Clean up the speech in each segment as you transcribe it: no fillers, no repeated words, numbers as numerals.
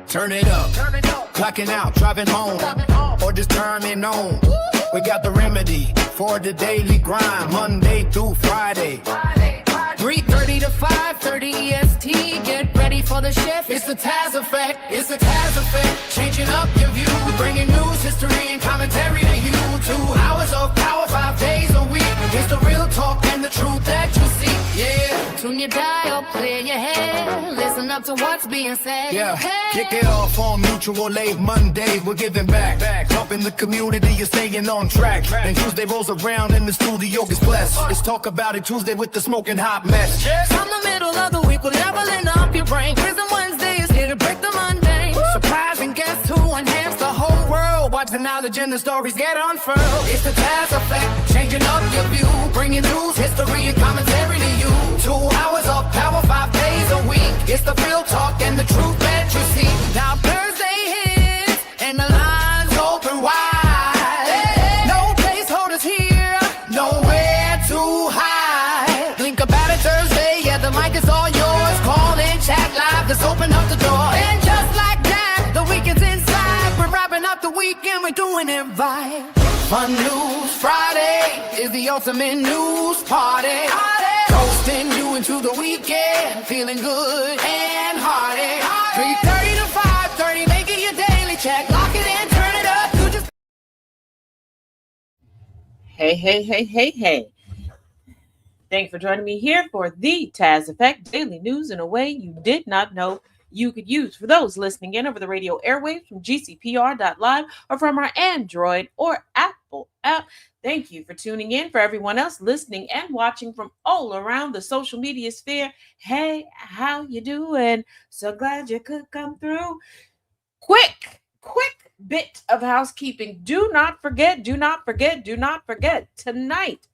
Turn it up, clocking out, driving home, or just turning on. We got the remedy for the daily grind, Monday through Friday. 3:30 to 5:30 EST. Get ready for the shift. It's the Taz effect. It's the Taz effect. Changing up your view, bringing news, history, and commentary to you. 2 hours of power, 5 days a week. It's the real talk and the truth that you see. Yeah. Tune your dial, clear your head. Listen up to what's being said. Yeah. Kick it off on Mutual Aid Monday. We're giving back. Helping the community. You're staying on track. And Tuesday rolls around and the studio gets blessed. It's Talk About It Tuesday with the smoking hot mess. From the middle of the week, we're leveling up your brain. Prison Wednesday is here to break the mundane. Surprising guests who enhance the whole world. Watch the knowledge and the stories get unfurled. It's the Taz effect, changing up your view. Bringing news, history, and commentary to you. 2 hours of power, 5 days a week. It's the real talk and the truth that you see. Now Thursday hits and the lines open wide. No placeholders here, nowhere to hide. Think about it Thursday, yeah, the mic is all yours. Call in, chat live, just open up the door. And just like that, the weekend's inside. We're wrapping up the weekend, we're doing it right. Fun News Friday is the ultimate news party. Coasting you into the weekend, feeling good and hearty. 3:30 to 5:30, making your daily check. Lock it in, turn it up. You just Hey. Thanks for joining me here for the Taz Effect Daily News in a way you did not know you could use. For those listening in over the radio airwaves from GCPR.live or from our Android or Apple app, thank you for tuning in. For everyone else listening and watching from all around the social media sphere, hey, how you doing? So glad you could come through. Quick bit of housekeeping. Do not forget, tonight,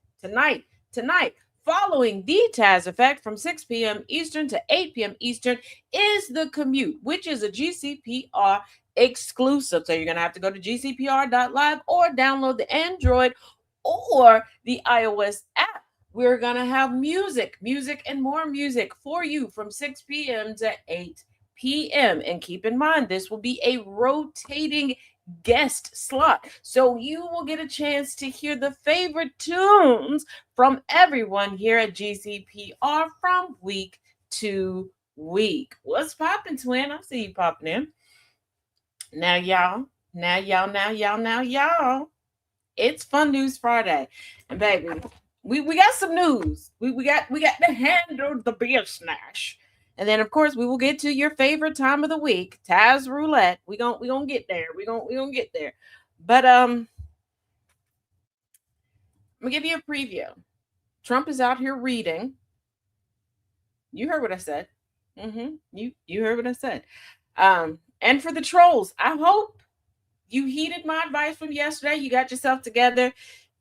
following the Taz Effect from 6 p.m. Eastern to 8 p.m. Eastern is The Commute, which is a GCPR exclusive. So you're going to have to go to GCPR.live or download the Android or the iOS app. We're going to have music and more music for you from 6 p.m. to 8 p.m. And keep in mind, this will be a rotating guest slot. So you will get a chance to hear the favorite tunes from everyone here at GCPR from week to week. What's popping, twin? I see you popping in. Now, y'all. It's Fun News Friday. And baby, we got some news. We got to handle the business. And then, of course, we will get to your favorite time of the week, Taz Roulette. We gonna get there. We gonna get there. But I'm gonna give you a preview. Trump is out here reading. You heard what I said. You heard what I said. And for the trolls, I hope you heeded my advice from yesterday. You got yourself together.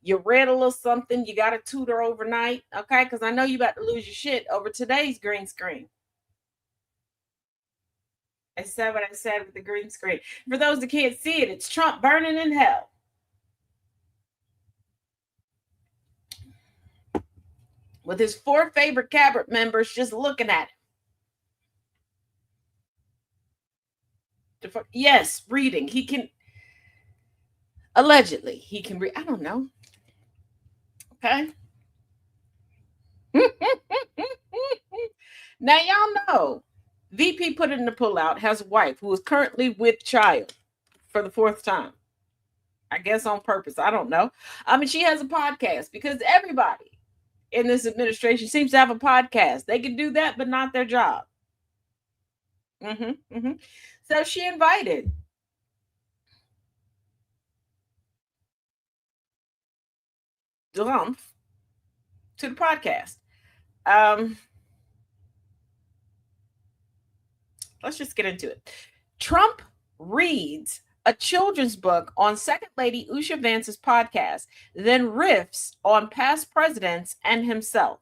You read a little something. You got a tutor overnight, okay? Because I know you about to lose your shit over today's green screen. I said what I said with the green screen. For those that can't see it, it's Trump burning in hell. With his 4 favorite cabinet members just looking at him. Yes, reading. He can, allegedly, he can read. I don't know. Okay. Now, y'all know. VP put it in the pullout, has a wife who is currently with child for the 4th time. I guess on purpose. I don't know. I mean, she has a podcast because everybody in this administration seems to have a podcast. They can do that, but not their job. So she invited Trump to the podcast. Let's just get into it. Trump reads a children's book on Second Lady Usha Vance's podcast, then riffs on past presidents and himself.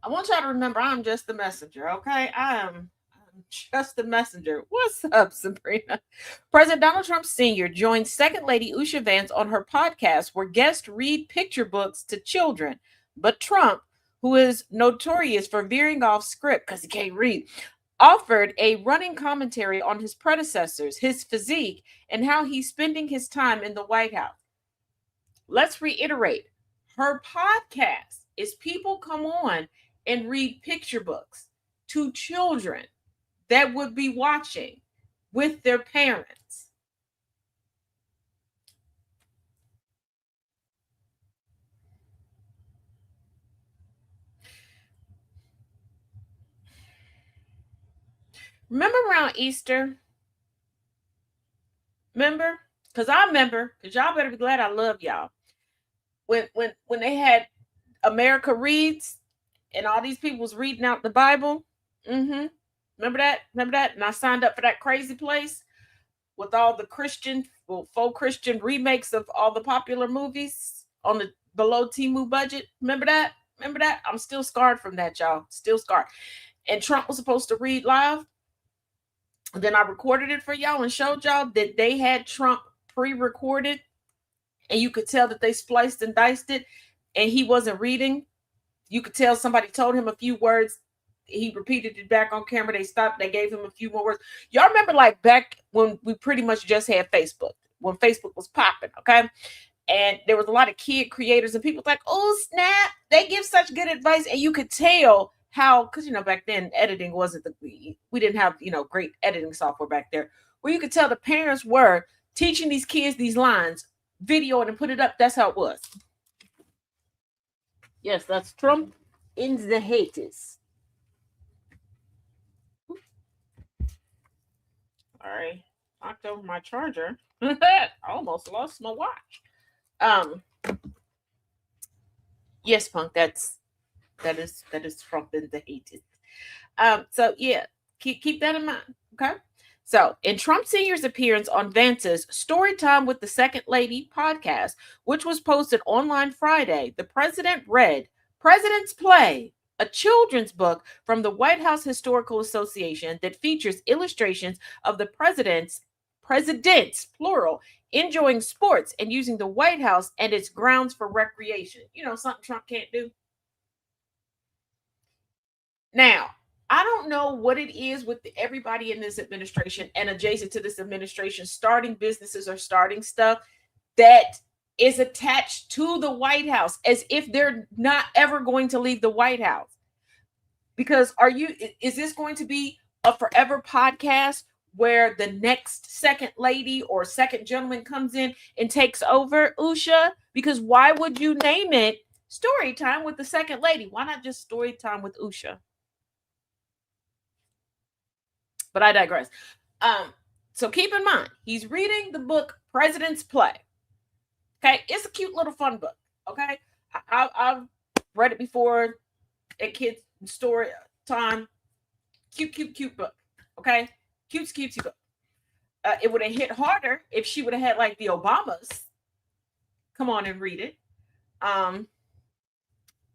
I want y'all to remember I'm just the messenger, okay? I am Just the messenger. What's up, Sabrina? President Donald Trump Sr. joined Second Lady Usha Vance on her podcast where guests read picture books to children. But Trump, who is notorious for veering off script because he can't read, offered a running commentary on his predecessors, his physique, and how he's spending his time in the White House. Let's reiterate. Her podcast is people come on and read picture books to children that would be watching with their parents. Remember around Easter? Remember? Because I remember, because y'all better be glad I love y'all. When they had America Reads and all these people was reading out the Bible. Mm-hmm. Remember that? And I signed up for that crazy place with all the faux Christian remakes of all the popular movies on the below Temu budget. Remember that? I'm still scarred from that, y'all. Still scarred. And Trump was supposed to read live. And then I recorded it for y'all and showed y'all that they had Trump pre-recorded. And you could tell that they spliced and diced it. And he wasn't reading. You could tell somebody told him a few words. He repeated it back on camera. They stopped. They gave him a few more words. Y'all remember like back when we pretty much just had Facebook, when Facebook was popping, okay? And there was a lot of kid creators and people like, oh, snap. They give such good advice. And you could tell how, because, back then editing wasn't we didn't have, great editing software back there, where you could tell the parents were teaching these kids these lines, video it and put it up. That's how it was. Yes, that's Trump in the haters. All right, knocked over my charger. I almost lost my watch. Yes, Punk. That is Trump in the haters. So yeah, keep that in mind. Okay. So, in Trump Sr.'s appearance on Vance's Storytime with the Second Lady podcast, which was posted online Friday, the president read President's Play, a children's book from the White House Historical Association that features illustrations of the presidents, plural, enjoying sports and using the White House and its grounds for recreation. Something Trump can't do. Now, I don't know what it is with everybody in this administration and adjacent to this administration starting businesses or starting stuff that is attached to the White House as if they're not ever going to leave the White House. Because is this going to be a forever podcast where the next second lady or second gentleman comes in and takes over, Usha? Because why would you name it Storytime with the Second Lady? Why not just Storytime with Usha? But I digress. So keep in mind, he's reading the book President's Play. Okay, it's a cute little fun book. Okay, I've read it before at kids' story time. Cute book. Okay, cute book. It would have hit harder if she would have had like the Obamas come on and read it.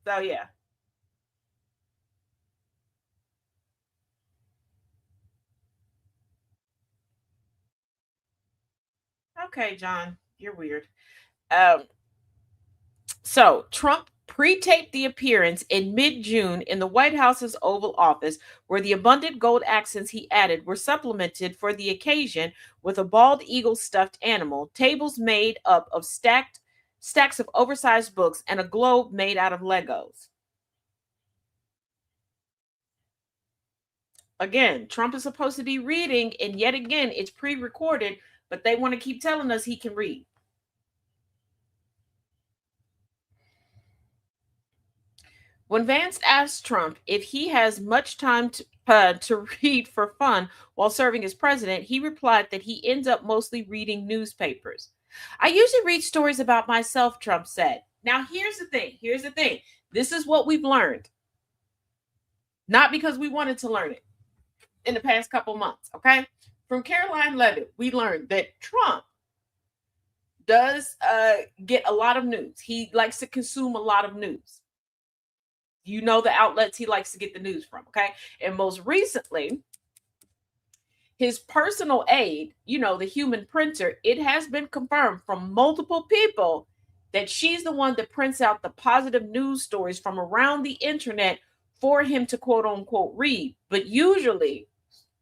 So yeah. Okay, John, you're weird. So Trump pre-taped the appearance in mid-June in the White House's Oval Office, where the abundant gold accents he added were supplemented for the occasion with a bald eagle stuffed animal, tables made up of stacks of oversized books, and a globe made out of Legos. Again, Trump is supposed to be reading, and yet again, it's pre-recorded, but they want to keep telling us he can read. When Vance asked Trump if he has much time to read for fun while serving as president, he replied that he ends up mostly reading newspapers. I usually read stories about myself, Trump said. Now, here's the thing. This is what we've learned. Not because we wanted to learn it in the past couple months, okay? From Caroline Levitt, we learned that Trump does get a lot of news. He likes to consume a lot of news. The outlets he likes to get the news from, okay? And most recently, His personal aide, the human printer, it has been confirmed from multiple people that she's the one that prints out the positive news stories from around the internet for him to quote unquote read. But usually,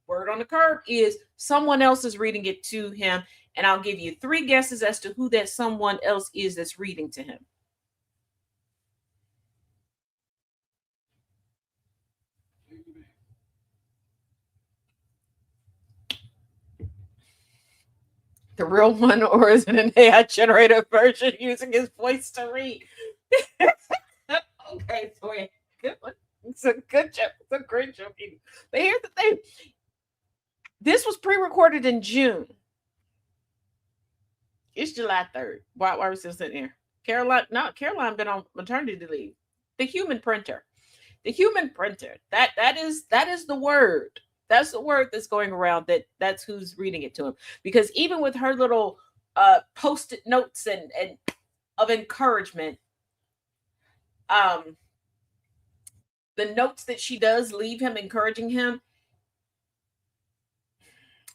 word on the curb is someone else is reading it to him. And I'll give you 3 guesses as to who that someone else is that's reading to him. The real one, or is it an AI generated version using his voice to read? Okay, so good one. It's a good joke. It's a great joke. But here's the thing. This was pre-recorded in June. It's July 3rd. Why are we still sitting here? Caroline been on maternity leave. The human printer. The human printer. That is the word. That's the word that's going around. That's who's reading it to him. Because even with her little post-it notes and of encouragement, the notes that she does leave him, encouraging him,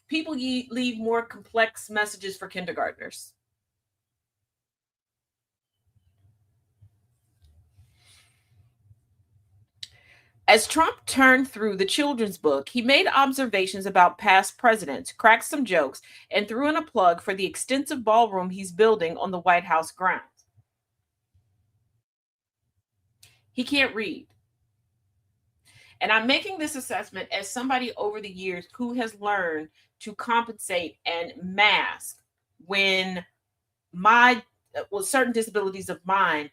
people leave more complex messages for kindergartners. As Trump turned through the children's book, he made observations about past presidents, cracked some jokes, and threw in a plug for the extensive ballroom he's building on the White House grounds. He can't read. And I'm making this assessment as somebody over the years who has learned to compensate and mask when certain disabilities of mine,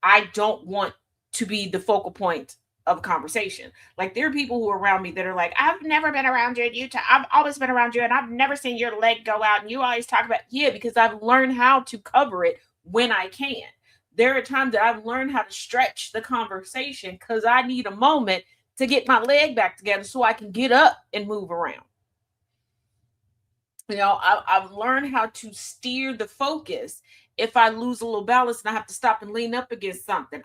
I don't want to be the focal point of a conversation. Like, there are people who are around me that are like, I've never been around you, and I've always been around you, and I've never seen your leg go out, and you always talk about, because I've learned how to cover it when I can. There are times that I've learned how to stretch the conversation because I need a moment to get my leg back together so I can get up and move around. I've learned how to steer the focus if I lose a little balance and I have to stop and lean up against something.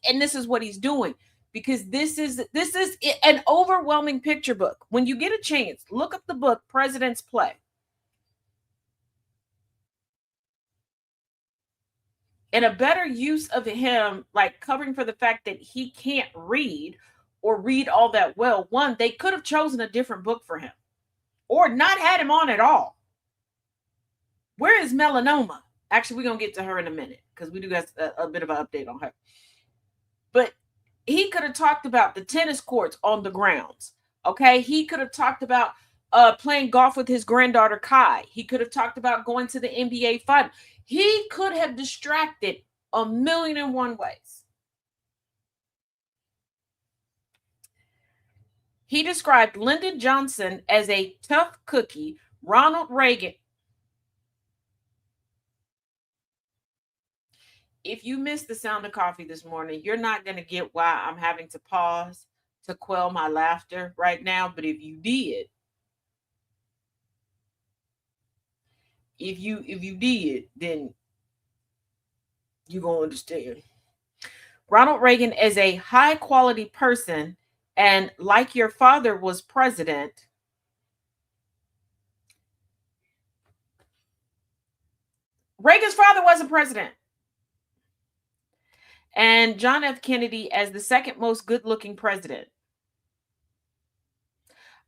And this is what he's doing, because this is an overwhelming picture book. When you get a chance, look up the book President's Play. And a better use of him, like, covering for the fact that he can't read or read all that well. One, they could have chosen a different book for him or not had him on at all. Where is Melanoma? Actually, we're going to get to her in a minute because we do have a bit of an update on her. But he could have talked about the tennis courts on the grounds. Okay. He could have talked about playing golf with his granddaughter, Kai. He could have talked about going to the NBA final. He could have distracted 1,000,001 ways. He described Lyndon Johnson as a tough cookie, Ronald Reagan. If you missed the sound of coffee this morning, you're not going to get why I'm having to pause to quell my laughter right now. But if you did, then you're going to understand. Ronald Reagan is a high quality person, and like your father was president, Reagan's father wasn't president. And John F. Kennedy as the second most good-looking president.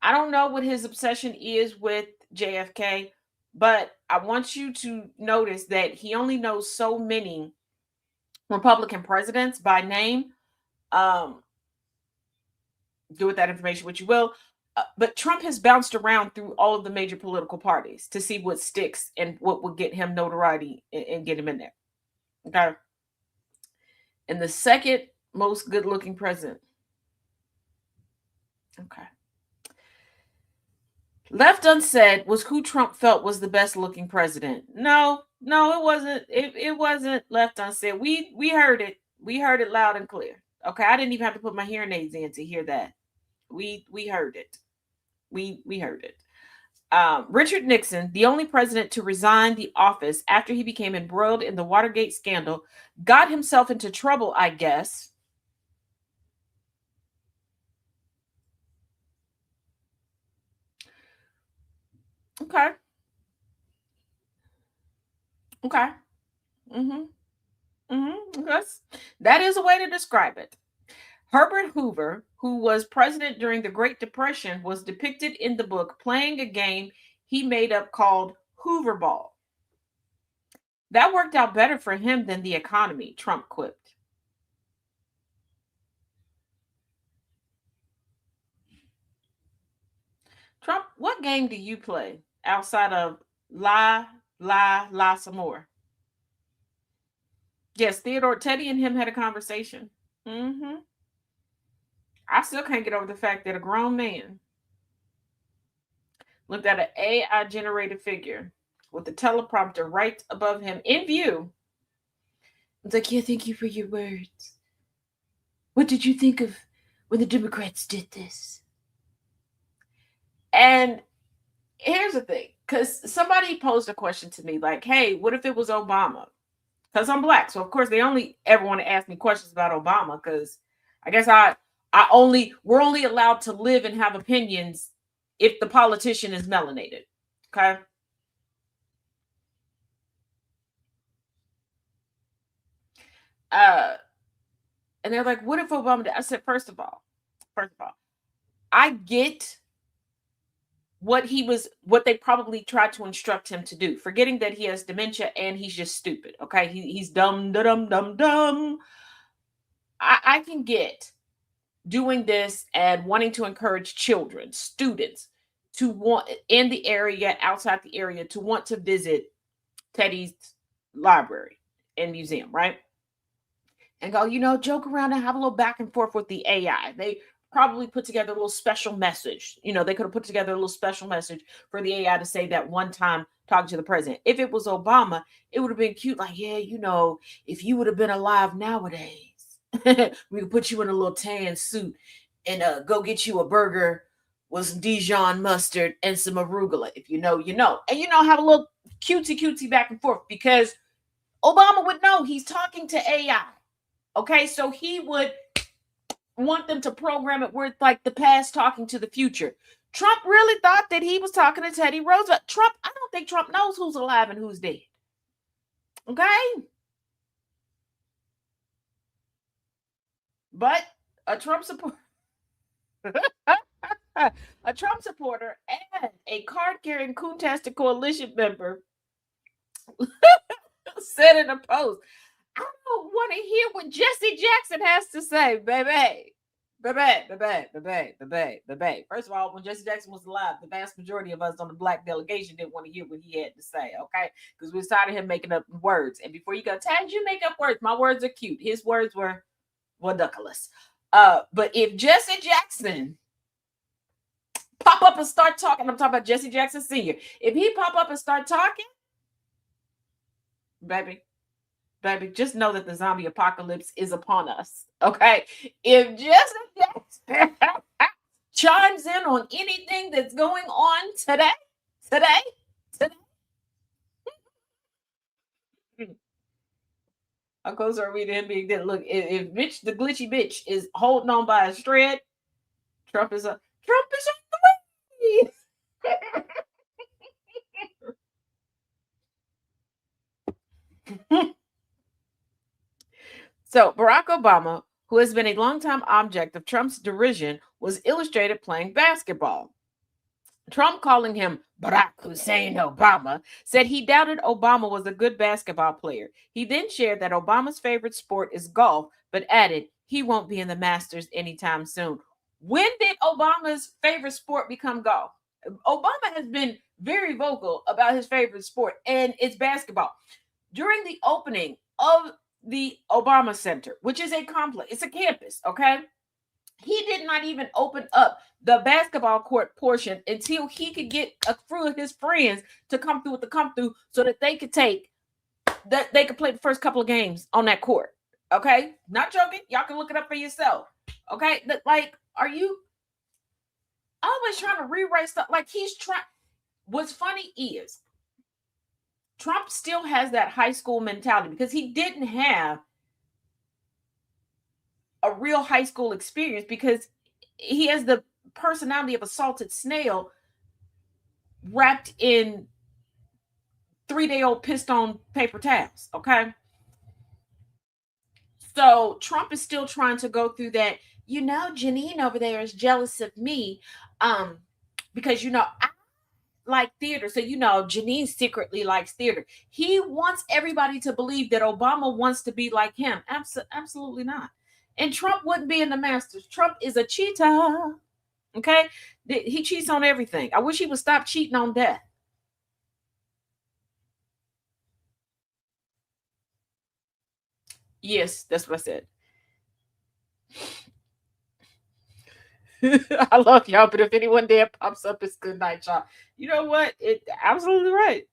I don't know what his obsession is with JFK, but I want you to notice that he only knows so many Republican presidents by name. Do with that information what you will. But Trump has bounced around through all of the major political parties to see what sticks and what will get him notoriety and get him in there. Okay. And the second most good-looking president. Okay. Left unsaid was who Trump felt was the best-looking president. No, it wasn't. It wasn't left unsaid. We heard it. We heard it loud and clear. Okay, I didn't even have to put my hearing aids in to hear that. We heard it. We heard it. Richard Nixon, the only president to resign the office after he became embroiled in the Watergate scandal, got himself into trouble, I guess. Okay. Okay. Mm-hmm. Mm-hmm. That is a way to describe it. Herbert Hoover, who was president during the Great Depression, was depicted in the book playing a game he made up called Hoover Ball. That worked out better for him than the economy, Trump quipped. Trump, what game do you play outside of lie some more? Yes, Theodore, Teddy and him had a conversation. Mm-hmm. I still can't get over the fact that a grown man looked at an AI generated figure with the teleprompter right above him in view. It's like, yeah, thank you for your words. What did you think of when the Democrats did this? And here's the thing, because somebody posed a question to me like, hey, what if it was Obama? Because I'm black. So of course they only ever want to ask me questions about Obama, because I guess we're only allowed to live and have opinions if the politician is melanated. Okay. Uh and they're like, what if Obama did? I said, first of all, I get what they probably tried to instruct him to do, forgetting that he has dementia and he's just stupid. Okay. He's dumb, dumb, dumb, dumb. I can get doing this and wanting to encourage children, students to want in the area, outside the area, to want to visit Teddy's library and museum, right? And go, joke around and have a little back and forth with the AI. They probably put together a little special message. They could have put together a little special message for the AI to say that one time talking to the president. If it was Obama, it would have been cute. Like, yeah, if you would have been alive nowadays, we could put you in a little tan suit and go get you a burger with some Dijon mustard and some arugula. If you know, you know. And, have a little cutesy back and forth, because Obama would know he's talking to AI. Okay, so he would want them to program it where it's like the past talking to the future. Trump really thought that he was talking to Teddy Roosevelt. I don't think Trump knows who's alive and who's dead. Okay? But a Trump supporter a Trump supporter and a card-carrying Coontastic Coalition member said in a post, I don't want to hear what Jesse Jackson has to say, baby. Baby. First of all, when Jesse Jackson was alive, the vast majority of us on the black delegation didn't want to hear what he had to say, okay? Because we started him making up words. And before you go, Tad, you make up words. My words are cute. His words were ridiculous. But if Jesse Jackson pop up and start talking, I'm talking about Jesse Jackson Sr. If he pop up and start talking, baby, just know that the zombie apocalypse is upon us. Okay. If Jesse Jackson chimes in on anything that's going on today, how close are we to him being dead? Look, if Mitch, the glitchy bitch, is holding on by a thread, Trump is on the way. So Barack Obama, who has been a longtime object of Trump's derision, was illustrated playing basketball. Trump, calling him Barack Hussein Obama, said he doubted Obama was a good basketball player. He then shared that Obama's favorite sport is golf, but added he won't be in the Masters anytime soon. When did Obama's favorite sport become golf? Obama has been very vocal about his favorite sport, and it's basketball. During the opening of the Obama Center, which is a complex, it's a campus, okay? He did not even open up the basketball court portion until he could get a few of his friends to come through with the come through so that they could play the first couple of games on that court. Okay, not joking. Y'all can look it up for yourself. Okay, like, are you always trying to rewrite stuff? Like, he's trying. What's funny is Trump still has that high school mentality because he didn't have a real high school experience, because he has the personality of a salted snail wrapped in 3-day-old pissed on paper towels. Okay. So Trump is still trying to go through that. Janine over there is jealous of me. Um, because I like theater. So Janine secretly likes theater. He wants everybody to believe that Obama wants to be like him. Absolutely not. And Trump wouldn't be in the Masters. Trump is a cheater. Okay. He cheats on everything. I wish he would stop cheating on death. Yes, that's what I said. I love y'all, but if anyone there pops up, it's good night, y'all. You know what? It absolutely right.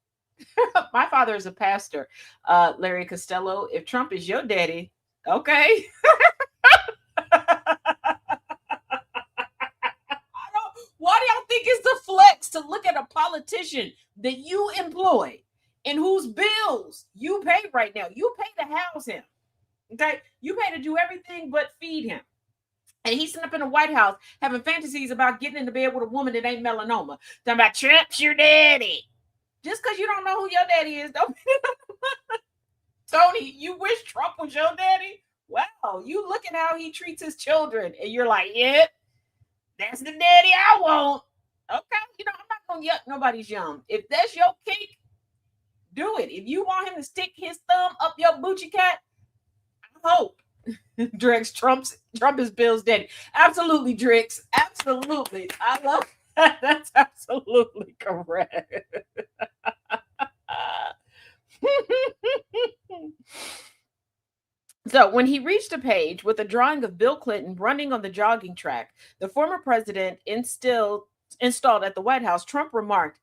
My father is a pastor, Larry Costello. If Trump is your daddy, okay. Why do y'all think it's the flex to look at a politician that you employ and whose bills you pay right now? You pay to house him. Okay. You pay to do everything but feed him. And he's sitting up in the White House having fantasies about getting into bed with a woman that ain't melanoma. Talking about Trump's your daddy. Just because you don't know who your daddy is, don't Tony, you wish Trump was your daddy? Wow, you look at how he treats his children, and you're like, yeah, that's the daddy I want. Okay, I'm not gonna yuck nobody's yum. If that's your kink, do it. If you want him to stick his thumb up your boochie cat, I hope. Drex, Trump is Bill's daddy. Absolutely, Drex. Absolutely. I love that. That's absolutely correct. So when he reached a page with a drawing of Bill Clinton running on the jogging track, the former president installed at the White House, Trump remarked,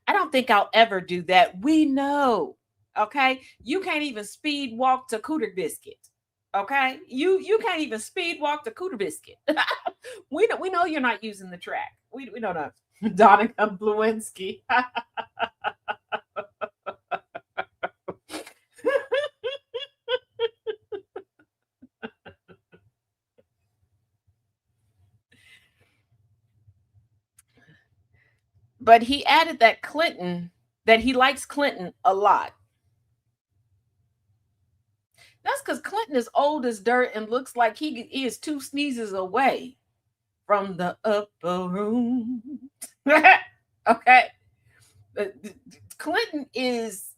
I don't think I'll ever do that. We know. Okay. You can't even speed walk to Cooter Biscuit. Okay. You can't even speed walk to Cooter Biscuit. we know you're not using the track. We know that. Donica Bluinski. But he added that he likes Clinton a lot. That's because Clinton is old as dirt and looks like he is 2 sneezes away from the upper room. Okay. Clinton is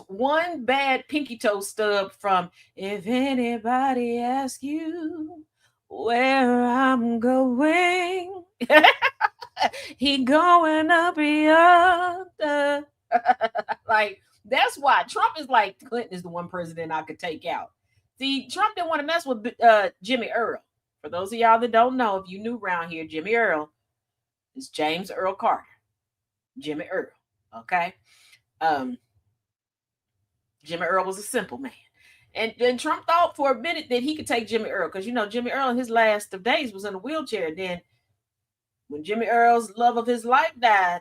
one bad pinky toe stub from if anybody asks you where I'm going. He going up yonder. Like, that's why Trump is like, Clinton is the one president I could take out. See, Trump didn't want to mess with Jimmy Earl. For those of y'all that don't know, if you new around here, Jimmy Earl is James Earl Carter. Jimmy Earl. Okay. Jimmy Earl was a simple man. And then Trump thought for a minute that he could take Jimmy Earl because, Jimmy Earl in his last of days was in a wheelchair. Then when Jimmy Earl's love of his life died,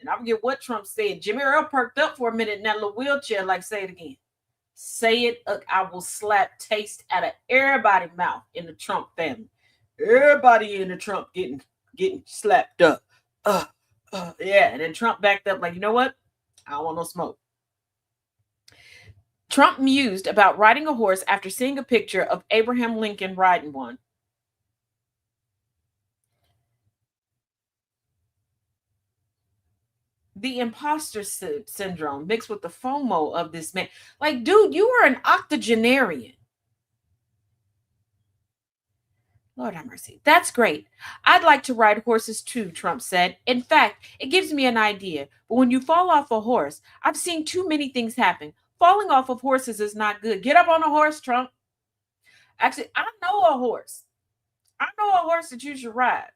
and I forget what Trump said, Jimmy Earl perked up for a minute in that little wheelchair, like, say it again. Say it, I will slap taste out of everybody's mouth in the Trump family. Everybody in the Trump getting slapped up. Yeah. And then Trump backed up like, you know what? I don't want no smoke. Trump mused about riding a horse after seeing a picture of Abraham Lincoln riding one. The imposter syndrome mixed with the FOMO of this man. Like, dude, you were an octogenarian. Lord have mercy. That's great. I'd like to ride horses too, Trump said. In fact, it gives me an idea. But when you fall off a horse, I've seen too many things happen. Falling off of horses is not good. Get up on a horse, Trump. Actually, I know a horse. I know a horse that you should ride.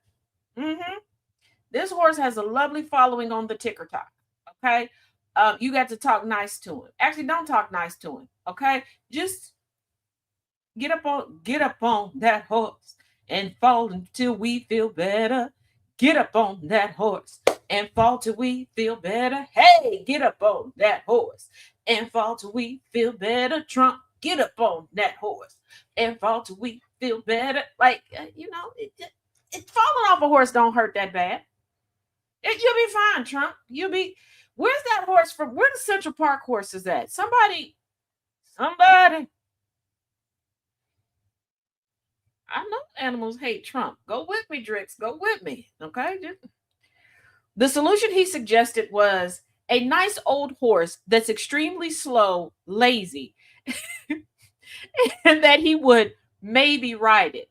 This horse has a lovely following on the TikTok. Okay. You got to talk nice to him. Actually, don't talk nice to him. Okay. Just get up on that horse and fall until we feel better. Get up on that horse and fall till we feel better. Hey, get up on that horse and fall till we feel better. Trump, get up on that horse and fall till we feel better. Like, it falling off a horse don't hurt that bad. You'll be fine, Trump. You'll be. Where's that horse from? Where the Central Park horse is at? Somebody. I know animals hate Trump. Go with me, Drix. Go with me. Okay. The solution he suggested was a nice old horse that's extremely slow, lazy, and that he would maybe ride it.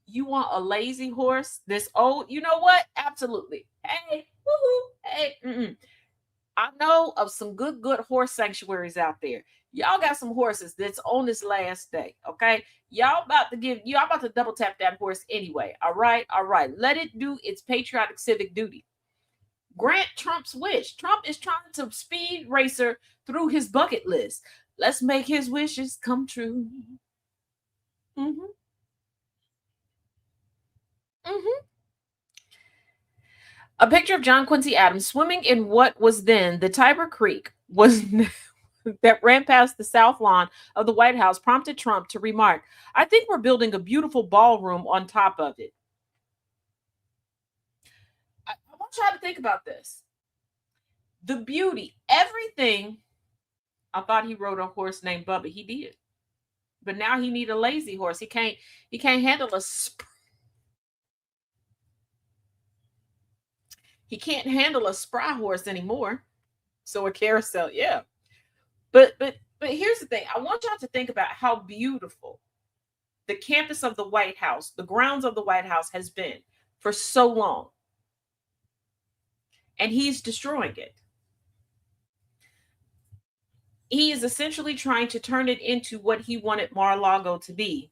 You want a lazy horse this old? You know what? Absolutely. Hey, woohoo, hey. I know of some good horse sanctuaries out there. Y'all got some horses that's on this last day. Okay. Y'all about to double tap that horse anyway. All right. All right. Let it do its patriotic civic duty. Grant Trump's wish. Trump is trying to speed racer through his bucket list. Let's make his wishes come true. Mm-hmm. Mm-hmm. A picture of John Quincy Adams swimming in what was then the Tiber Creek was that ran past the south lawn of the White House prompted Trump to remark, "I think we're building a beautiful ballroom on top of it." I want you to think about this. The beauty, everything. I thought he rode a horse named Bubba. He did. But now he need a lazy horse. He can't handle he can't handle a spry horse anymore. So a carousel, yeah. But here's the thing. I want y'all to think about how beautiful the campus of the White House, the grounds of the White House has been for so long. And he's destroying it. He is essentially trying to turn it into what he wanted Mar-a-Lago to be,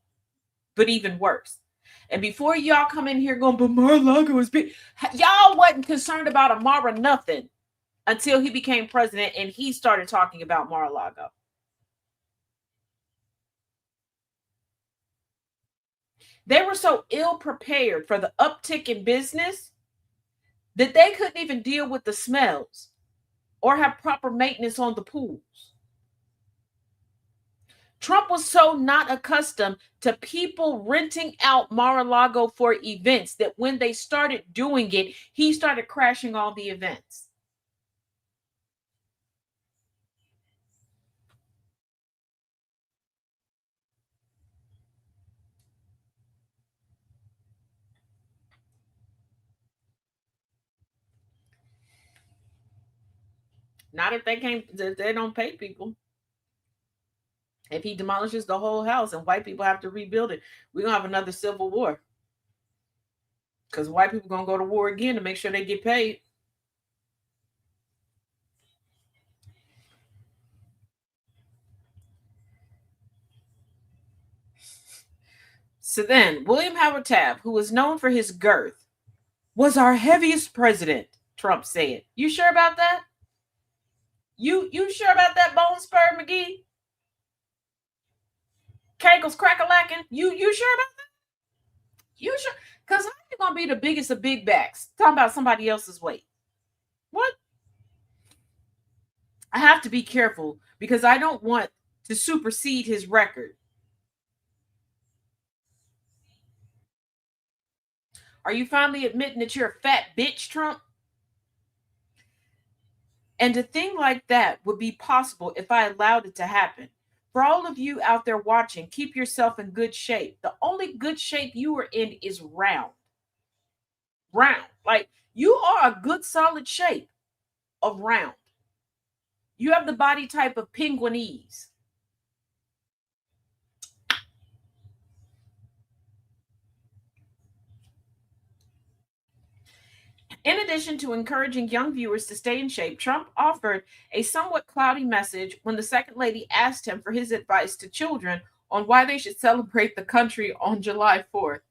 but even worse. And before y'all come in here going, but Mar-a-Lago is big, y'all wasn't concerned about Amara nothing until he became president and he started talking about Mar-a-Lago. They were so ill prepared for the uptick in business that they couldn't even deal with the smells or have proper maintenance on the pools. Trump was so not accustomed to people renting out Mar-a-Lago for events that when they started doing it, he started crashing all the events. Not if they don't pay people. If he demolishes the whole house and white people have to rebuild it, we're going to have another civil war. Because white people are going to go to war again to make sure they get paid. So then, William Howard Taft, who was known for his girth, was our heaviest president, Trump said. You sure about that? You sure about that, Bone Spur McGee? Kegels crack-a-lacking? You sure about that? You sure? Because how you going to be the biggest of big backs talking about somebody else's weight? What? I have to be careful because I don't want to supersede his record. Are you finally admitting that you're a fat bitch, Trump? And a thing like that would be possible if I allowed it to happen. For all of you out there watching, keep yourself in good shape. The only good shape you are in is round. Round. Like you are a good solid shape of round. You have the body type of penguinese. In addition to encouraging young viewers to stay in shape, Trump offered a somewhat cloudy message when the second lady asked him for his advice to children on why they should celebrate the country on July 4th.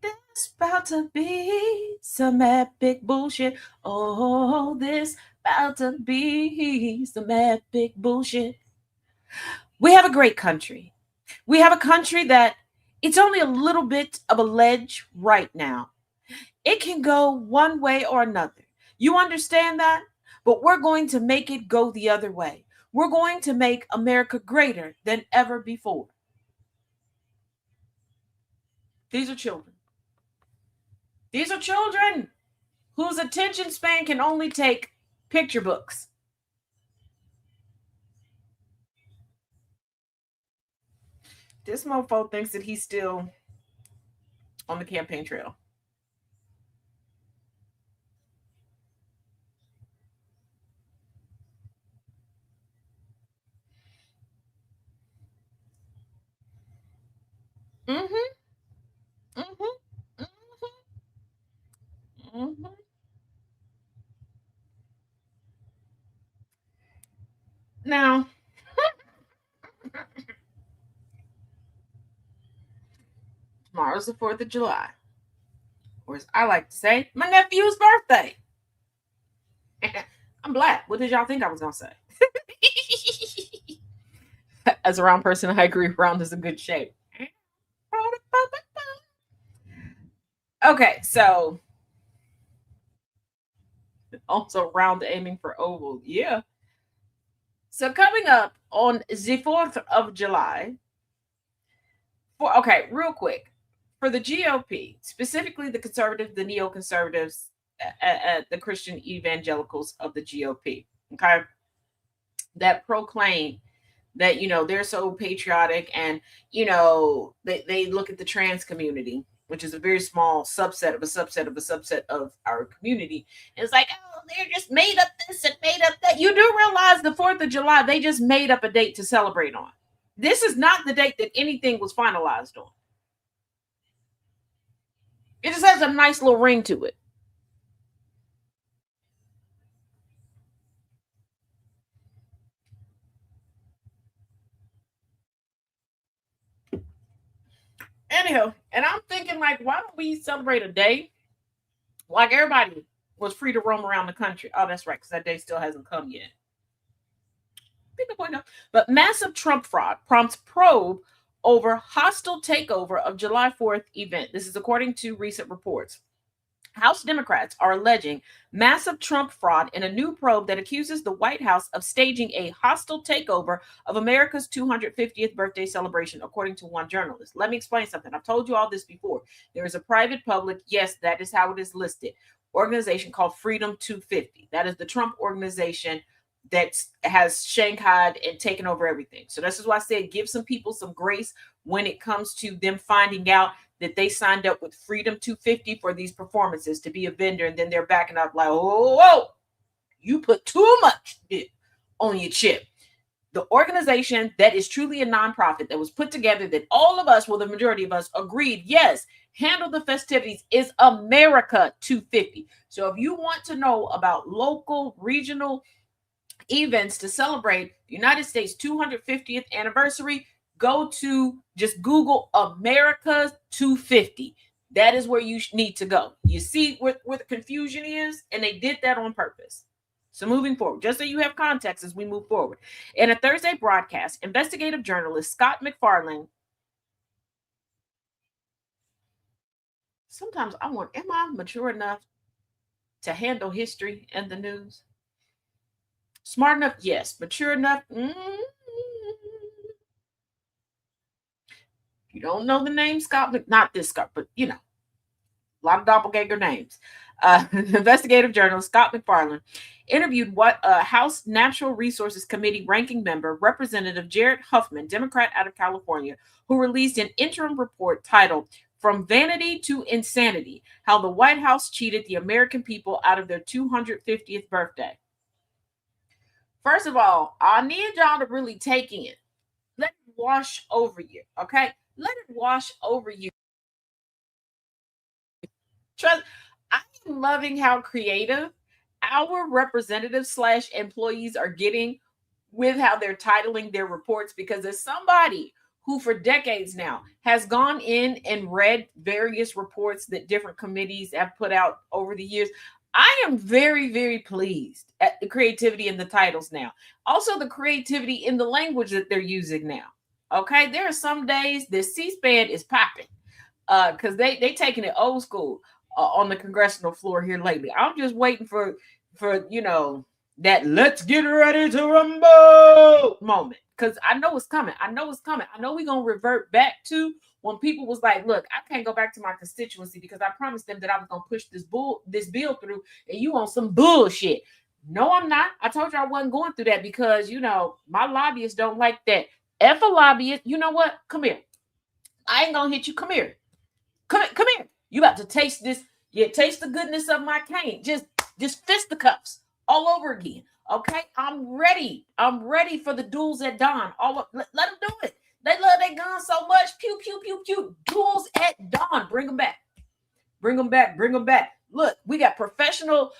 There's about to be some epic bullshit. Oh, this about to be some epic bullshit. We have a great country. We have a country that it's only a little bit of a ledge right now. It can go one way or another. You understand that? but we're going to make it go the other way. We're going to make America greater than ever before. These are children. These are children whose attention span can only take picture books. This mofo thinks that he's still on the campaign trail. Mm-hmm. Mm-hmm. Mm-hmm. Mm-hmm. Now, tomorrow's the 4th of July. Or as I like to say, my nephew's birthday. I'm black. What did y'all think I was going to say? As a round person, I agree round is a good shape. Okay, so also round aiming for oval. Yeah. So coming up on the 4th of July, okay, real quick. For the GOP, specifically the conservatives, the neoconservatives, the Christian evangelicals of the GOP, okay, that proclaim that, they're so patriotic and, they look at the trans community, which is a very small subset of a subset of a subset of our community. And it's like, oh, they're just made up this and made up that. You do realize the 4th of July, they just made up a date to celebrate on. This is not the date that anything was finalized on. It just has a nice little ring to it. Anyhow, and I'm thinking, like, why don't we celebrate a day like everybody was free to roam around the country? Oh, that's right, because that day still hasn't come yet. But massive Trump fraud prompts probe over hostile takeover of July 4th event. This is according to recent reports. House Democrats are alleging massive Trump fraud in a new probe that accuses the White House of staging a hostile takeover of America's 250th birthday celebration, according to one journalist. Let me explain something. I've told you all this before. There is a private public, yes, that is how it is listed, organization called Freedom 250. That is the Trump organization that has shanghaied and taken over everything. So this is why I said give some people some grace when it comes to them finding out that they signed up with Freedom 250 for these performances to be a vendor, and then they're backing up like, oh, you put too much on your chip. The organization that is truly a nonprofit that was put together that all of us, well, the majority of us agreed, yes, handle the festivities is America 250. So if you want to know about local, regional events to celebrate the United States 250th anniversary, go to just Google America 250. That is where you need to go. You see where the confusion is, and they did that on purpose. So moving forward, just so you have context as we move forward. In a Thursday broadcast, investigative journalist Scott McFarlane. Sometimes am I mature enough to handle history and the news? Smart enough? Yes. Mature enough? You don't know the name Scott, but not this Scott, but a lot of doppelganger names. Investigative journalist Scott McFarlane interviewed House Natural Resources Committee ranking member, Representative Jared Huffman, Democrat out of California, who released an interim report titled From Vanity to Insanity: How the White House Cheated the American People Out of Their 250th Birthday. First of all, I need y'all to really take in. Let it wash over you, okay? Let it wash over you. Trust. I am loving how creative our representatives / employees are getting with how they're titling their reports, because there's somebody who for decades now has gone in and read various reports that different committees have put out over the years. I am very, very pleased at the creativity in the titles now. Also, the creativity in the language that they're using now. Okay, there are some days the C-SPAN is popping because they taking it old school on the congressional floor here lately. I'm just waiting for that let's get ready to rumble moment. Because I know it's coming. I know it's coming. I know we're going to revert back to when people was like, look, I can't go back to my constituency because I promised them that I was going to push this bill through and you on some bullshit. No, I'm not. I told you I wasn't going through that because, my lobbyists don't like that. F a lobbyist. You know what? Come here. I ain't going to hit you. Come here. Come here. You about to taste this. Yeah, taste the goodness of my cane. Just fisticuffs all over again. Okay, I'm ready. I'm ready for the duels at dawn. Let them do it. They love their guns so much. Pew, pew, pew, pew. Duels at dawn. Bring them back. Bring them back. Bring them back. Look, we got professional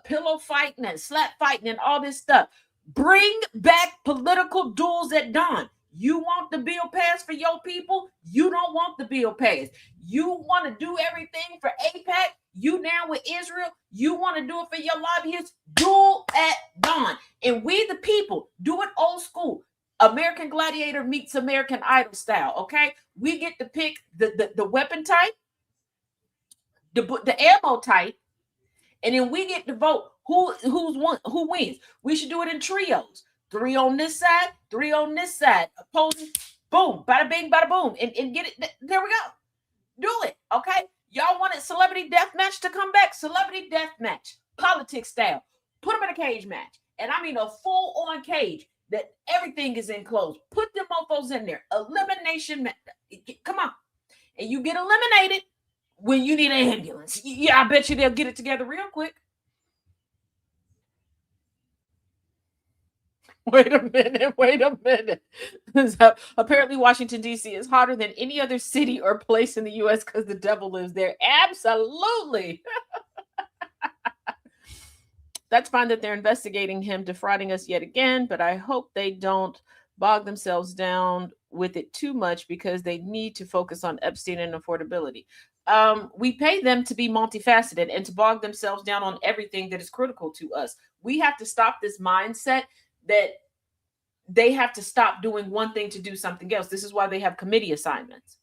pillow fighting and slap fighting and all this stuff. Bring back political duels at dawn. You want the bill passed for your people? You don't want the bill passed. You want to do everything for AIPAC? You down with Israel? You want to do it for your lobbyists? Duel at dawn. And we the people do it old school. American Gladiator meets American Idol style, okay? We get to pick the weapon type, the ammo type, and then we get to vote who wins. We should do it in trios. 3 on this side, 3 on this side. Opposing, boom, bada bing, bada boom, and get it. There we go. Do it, okay? Y'all wanted celebrity death match to come back? Celebrity death match, politics style. Put them in a cage match, and I mean a full-on cage that everything is enclosed. Put them mofos in there. Elimination match. Come on, and you get eliminated when you need an ambulance. Yeah, I bet you they'll get it together real quick. Wait a minute. So, apparently, Washington, D.C. is hotter than any other city or place in the U.S. because the devil lives there. Absolutely. That's fine that they're investigating him, defrauding us yet again, but I hope they don't bog themselves down with it too much because they need to focus on Epstein and affordability. We pay them to be multifaceted and to bog themselves down on everything that is critical to us. We have to stop this mindset that they have to stop doing one thing to do something else. This is why they have committee assignments.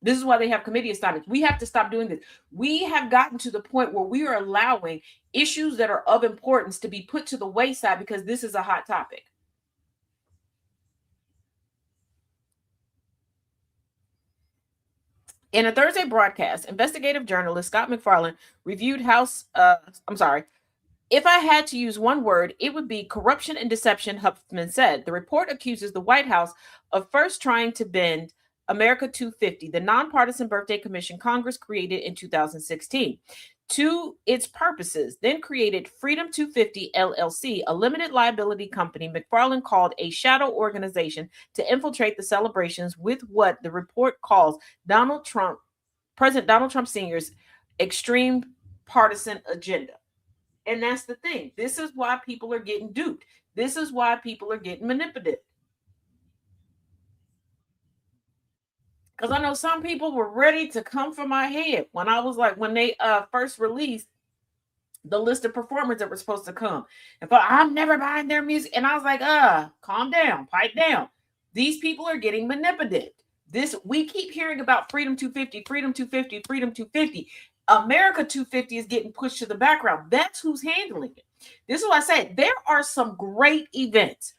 We have to stop doing this. We have gotten to the point where we are allowing issues that are of importance to be put to the wayside because this is a hot topic. In a Thursday broadcast, investigative journalist Scott McFarlane reviewed if I had to use one word, it would be corruption and deception, Huffman said. The report accuses the White House of first trying to bend America 250, the nonpartisan birthday commission Congress created in 2016, to its purposes, then created Freedom 250 LLC, a limited liability company McFarlane called a shadow organization to infiltrate the celebrations with what the report calls President Donald Trump Sr.'s extreme partisan agenda. And that's the thing. This is why people are getting duped. This is why people are getting manipulated. Because I know some people were ready to come for my head when they first released the list of performers that were supposed to come. And thought, I'm never buying their music. And I was like, calm down, pipe down. These people are getting manipulated. We keep hearing about Freedom 250, Freedom 250, Freedom 250. America 250 is getting pushed to the background. That's who's handling it. This is what I said. There are some great events.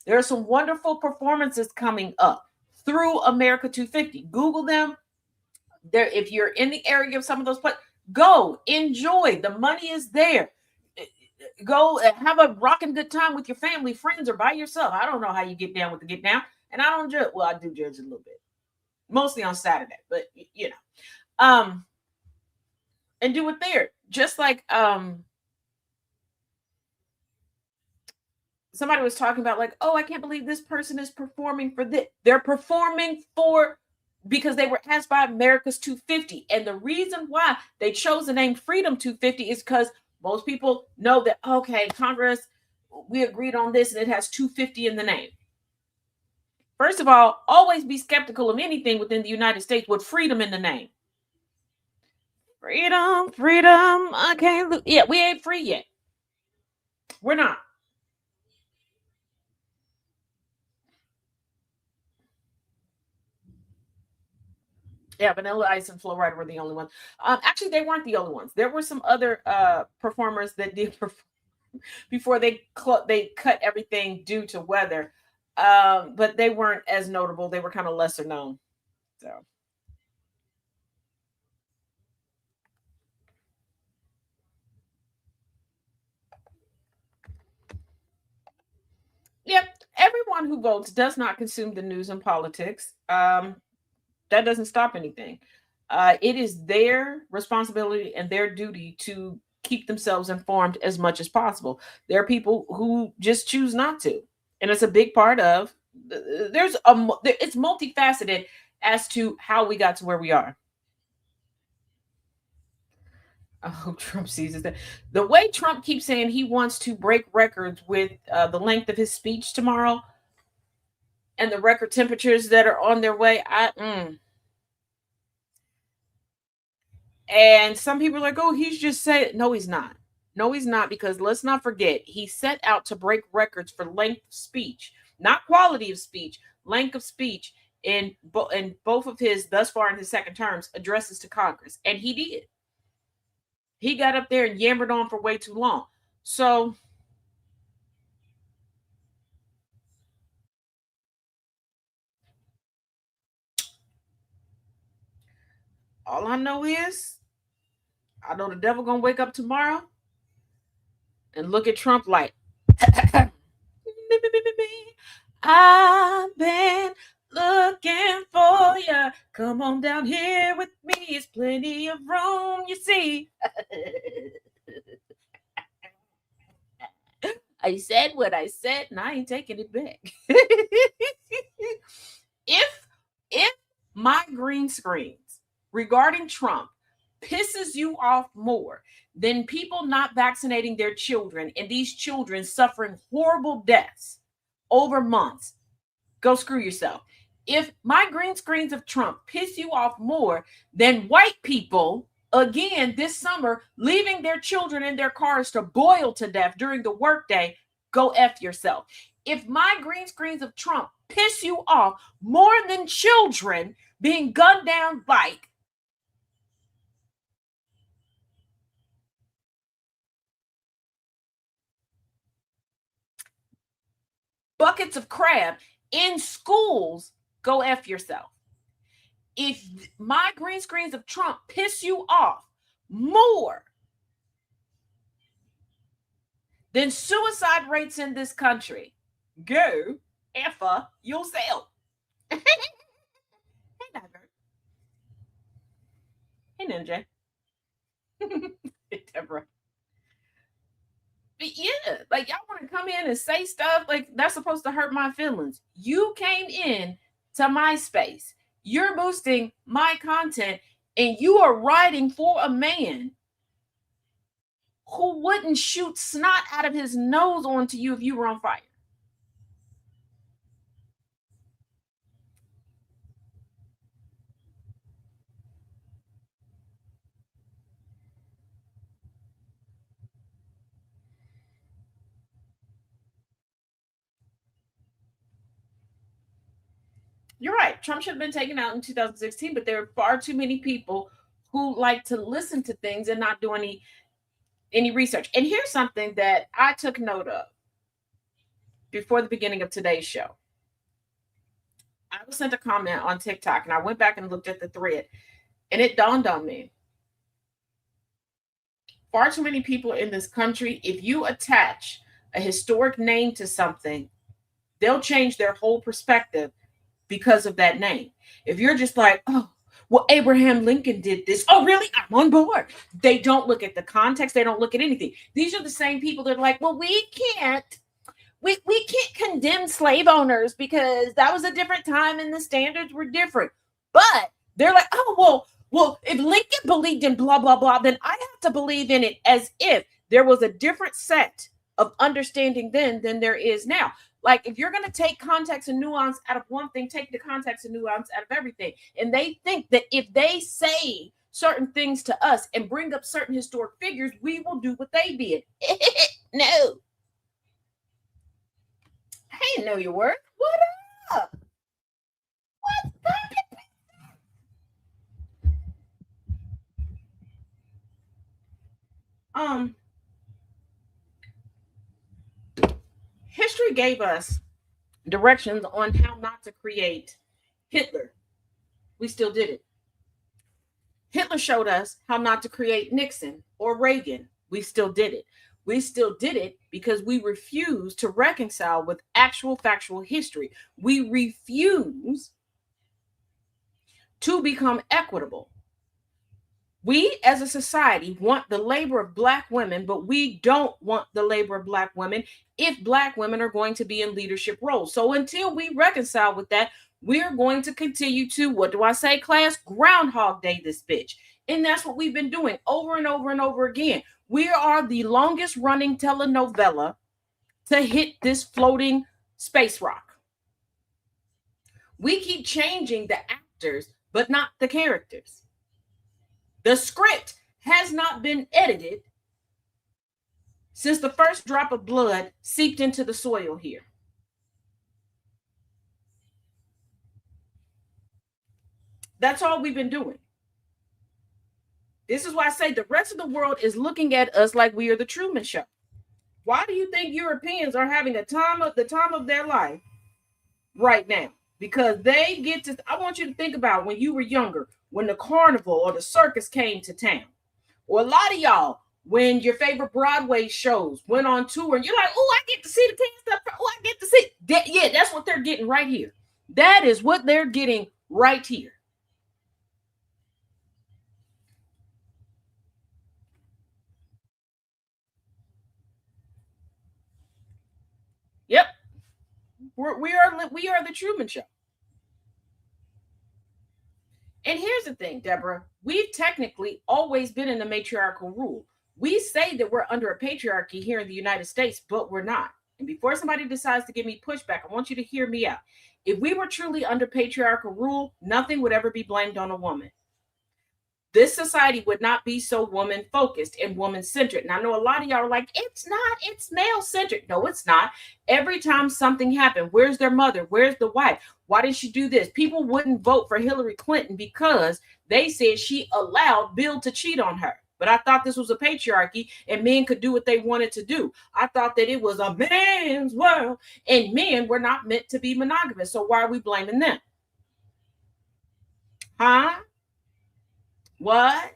There are some wonderful performances coming up through America 250. Google them. There, if you're in the area of some of those places, go enjoy. The money is there. Go and have a rocking good time with your family, friends, or by yourself. I don't know how you get down with the get down, and I don't judge. Well, I do judge a little bit, mostly on Saturday, but and do it there. Just like somebody was talking about, like, oh, I can't believe this person is performing for this. They're performing because they were asked by America's 250. And the reason why they chose the name Freedom 250 is because most people know that, okay, Congress, we agreed on this and it has 250 in the name. First of all, always be skeptical of anything within the United States with freedom in the name. Freedom, I can't look. Yeah, we ain't free yet. We're not. Yeah, Vanilla Ice and Flo Rida were the only ones. Actually, they weren't the only ones. There were some other performers that did perform before they cut everything due to weather, but they weren't as notable. They were kind of lesser known. So, yeah, everyone who votes does not consume the news and politics. That doesn't stop anything. It is their responsibility and their duty to keep themselves informed as much as possible. There are people who just choose not to, and it's a big part of. It's multifaceted as to how we got to where we are. Oh, Trump seizes that. The way Trump keeps saying he wants to break records with the length of his speech tomorrow and the record temperatures that are on their way, And some people are like, oh, he's just saying, no, he's not. No, he's not, because let's not forget, he set out to break records for length of speech, not quality of speech, length of speech in both of his, thus far in his second terms, addresses to Congress. And he did. He got up there and yammered on for way too long. So all I know is I know the devil gonna wake up tomorrow and look at Trump like I've been looking for you. Come on down here with me. It's plenty of room, you see. I said what I said, and I ain't taking it back. if if my green screens regarding Trump pisses you off more than people not vaccinating their children and these children suffering horrible deaths over months, go screw yourself. If my green screens of Trump piss you off more than white people, again, this summer, leaving their children in their cars to boil to death during the workday, go F yourself. If my green screens of Trump piss you off more than children being gunned down like buckets of crab in schools, go F yourself. If my green screens of Trump piss you off more than suicide rates in this country, go F yourself. Hey, Diver. Hey, Ninja. Hey, Deborah. But yeah, like y'all want to come in and say stuff like that's supposed to hurt my feelings. You came in to my space. You're boosting my content, and you are writing for a man who wouldn't shoot snot out of his nose onto you if you were on fire. You're right. Trump should have been taken out in 2016, but there are far too many people who like to listen to things and not do any research. And here's something that I took note of before the beginning of today's show. I was sent a comment on TikTok and I went back and looked at the thread, and it dawned on me. Far too many people in this country, if you attach a historic name to something, they'll change their whole perspective because of that name. If you're just like, oh, well, Abraham Lincoln did this. Oh, really? I'm on board. They don't look at the context. They don't look at anything. These are the same people that are like, well, we can't condemn slave owners because that was a different time and the standards were different. But they're like, oh, well, if Lincoln believed in blah, blah, blah, then I have to believe in it as if there was a different set of understanding then than there is now. Like, if you're going to take context and nuance out of one thing, take the context and nuance out of everything. And they think that if they say certain things to us and bring up certain historic figures, we will do what they did. No. I didn't know your work. What up? What's poppin'? History gave us directions on how not to create Hitler. We still did it. Hitler showed us how not to create Nixon or Reagan. We still did it. We still did it because we refuse to reconcile with actual factual history. We refuse to become equitable. We as a society want the labor of Black women, but we don't want the labor of Black women if Black women are going to be in leadership roles. So until we reconcile with that, we're going to continue to, what do I say, class? Groundhog Day this bitch. And that's what we've been doing over and over and over again. We are the longest running telenovela to hit this floating space rock. We keep changing the actors, but not the characters. The script has not been edited since the first drop of blood seeped into the soil here. That's all we've been doing. This is why I say the rest of the world is looking at us like we are the Truman Show. Why do you think Europeans are having the time of their life right now? Because they get to, I want you to think about when you were younger, when the carnival or the circus came to town, or a lot of y'all, when your favorite Broadway shows went on tour and you're like, oh, I get to see the stuff. Oh, I get to see that. Yeah, that's what they're getting right here. That is what they're getting right here. Yep. We are the Truman Show. And here's the thing, Deborah, we've technically always been in the matriarchal rule. We say that we're under a patriarchy here in the United States, but we're not. And before somebody decides to give me pushback, I want you to hear me out. If we were truly under patriarchal rule, nothing would ever be blamed on a woman. This society would not be so woman focused and woman centered. And I know a lot of y'all are like, it's not, it's male centered. No, it's not. Every time something happened, where's their mother? Where's the wife? Why did she do this? People wouldn't vote for Hillary Clinton because they said she allowed Bill to cheat on her. But I thought this was a patriarchy and men could do what they wanted to do. I thought that it was a man's world and men were not meant to be monogamous. So why are we blaming them? Huh? What?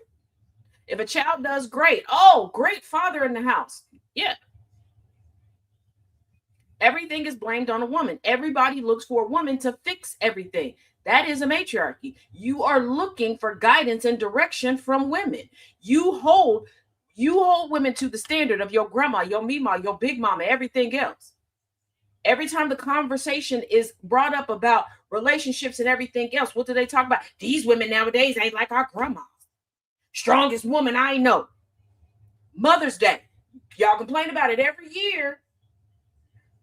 If a child does great, oh, great father in the house. Yeah. Everything is blamed on a woman. Everybody looks for a woman to fix everything. That is a matriarchy. You are looking for guidance and direction from women. You hold women to the standard of your grandma, your mima, your big mama, everything else. Every time the conversation is brought up about relationships and everything else, what do they talk about? These women nowadays ain't like our grandmas. Strongest woman I know. Mother's Day. Y'all complain about it every year.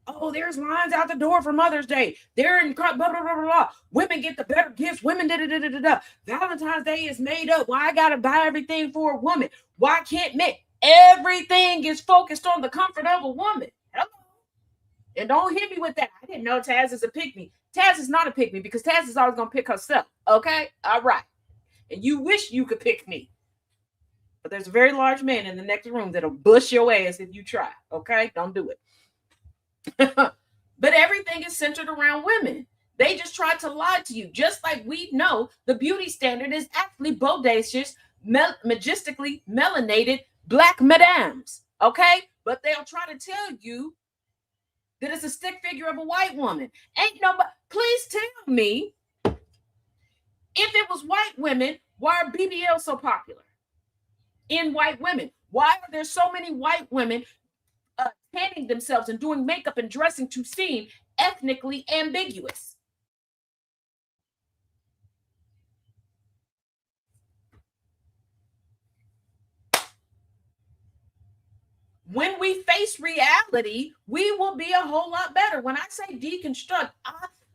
Oh, there's lines out the door for Mother's Day. They're in blah, blah, blah, blah, blah. Women get the better gifts. Women da da da da da. Valentine's Day is made up. Why I gotta buy everything for a woman? Why can't men? Everything is focused on the comfort of a woman. Hello? And don't hit me with that. I didn't know Taz is a pick-me. Taz is not a pick-me because Taz is always gonna pick herself. Okay? All right. And you wish you could pick me. But there's a very large man in the next room that'll bust your ass if you try. Okay? Don't do it. But everything is centered around women. They just try to lie to you. Just like we know the beauty standard is actually bodacious, majestically melanated Black madams. Okay? But they'll try to tell you that it's a stick figure of a white woman. Ain't nobody. Please tell me, if it was white women, why are BBL so popular? In white women, why are there so many white women tanning themselves and doing makeup and dressing to seem ethnically ambiguous? When we face reality, we will be a whole lot better. When I say deconstruct,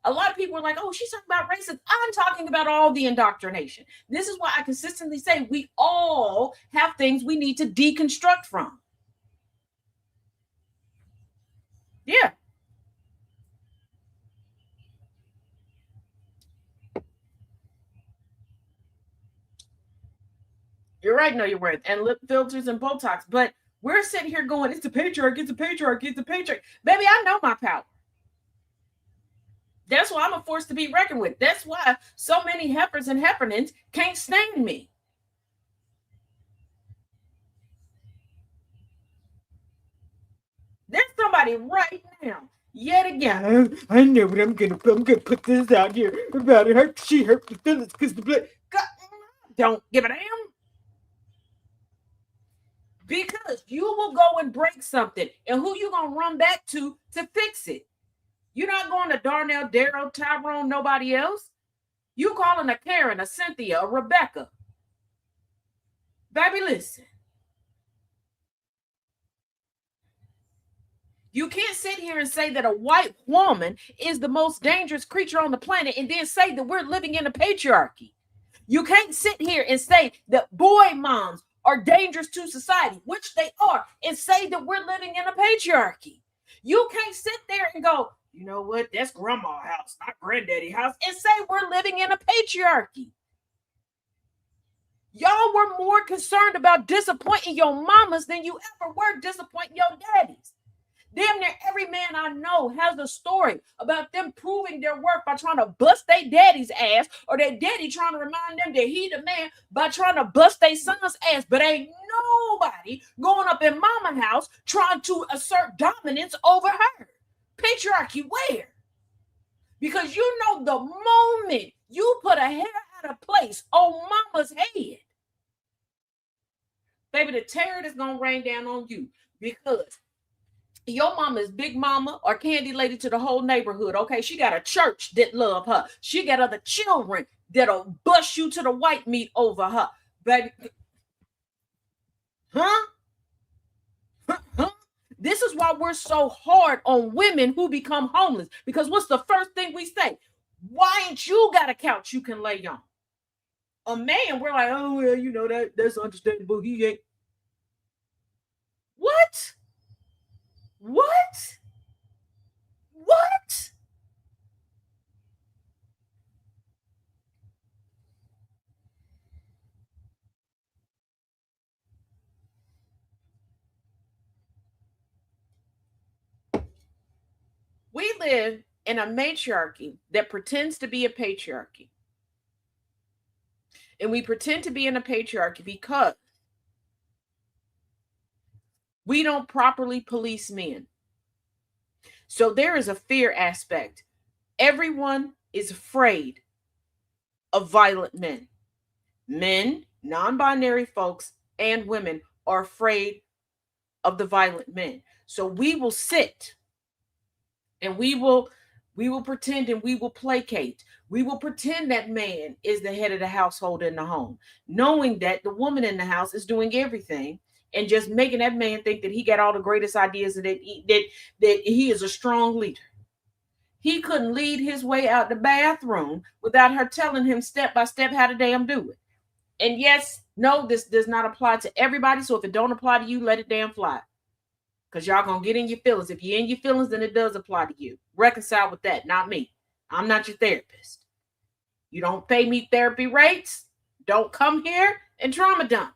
a lot of people are like, oh, she's talking about racism. I'm talking about all the indoctrination. This is why I consistently say we all have things we need to deconstruct from. Yeah. You're right. No, you're right. And lip filters and Botox. But we're sitting here going, it's the patriarchy, it's the patriarchy, it's the patriarchy. Baby, I know my power. That's why I'm a force to be reckoned with. That's why so many heifers and heifernins can't stand me. There's somebody right now, yet again. I know what I'm gonna put this out here about her. She hurt the feelings because the blood. God, don't give a damn. Because you will go and break something, and who you gonna run back to fix it? You're not going to Darnell, Daryl, Tyrone, nobody else. You calling a Karen, a Cynthia, a Rebecca. Baby, listen. You can't sit here and say that a white woman is the most dangerous creature on the planet and then say that we're living in a patriarchy. You can't sit here and say that boy moms are dangerous to society, which they are, and say that we're living in a patriarchy. You can't sit there and go, you know what, that's grandma's house, not granddaddy's house, and say we're living in a patriarchy. Y'all were more concerned about disappointing your mamas than you ever were disappointing your daddies. Damn near every man I know has a story about them proving their worth by trying to bust their daddy's ass, or their daddy trying to remind them that he the man by trying to bust their son's ass. But ain't nobody going up in mama house trying to assert dominance over her. Patriarchy where? Because you know the moment you put a hair out of place on mama's head, baby, the terror is going to rain down on you, because your mama is big mama or candy lady to the whole neighborhood. Okay, she got a church that love her. She got other children that'll bust you to the white meat over her, baby. Huh? This is why we're so hard on women who become homeless. Because what's the first thing we say? Why ain't you got a couch you can lay on? A man, we're like, oh well, you know that's understandable. He ain't. What? What? What? We live in a matriarchy that pretends to be a patriarchy. And we pretend to be in a patriarchy because we don't properly police men. So there is a fear aspect. Everyone is afraid of violent men. Men, non-binary folks, and women are afraid of the violent men. So we will sit and we will pretend and we will placate. We will pretend that man is the head of the household in the home, knowing that the woman in the house is doing everything and just making that man think that he got all the greatest ideas and that he is a strong leader. He couldn't lead his way out the bathroom without her telling him step by step how to damn do it. And yes, no, this does not apply to everybody. So if it don't apply to you, let it damn fly. Because y'all gonna get in your feelings. If you're in your feelings, then it does apply to you. Reconcile with that, not me. I'm not your therapist. You don't pay me therapy rates. Don't come here and trauma dump.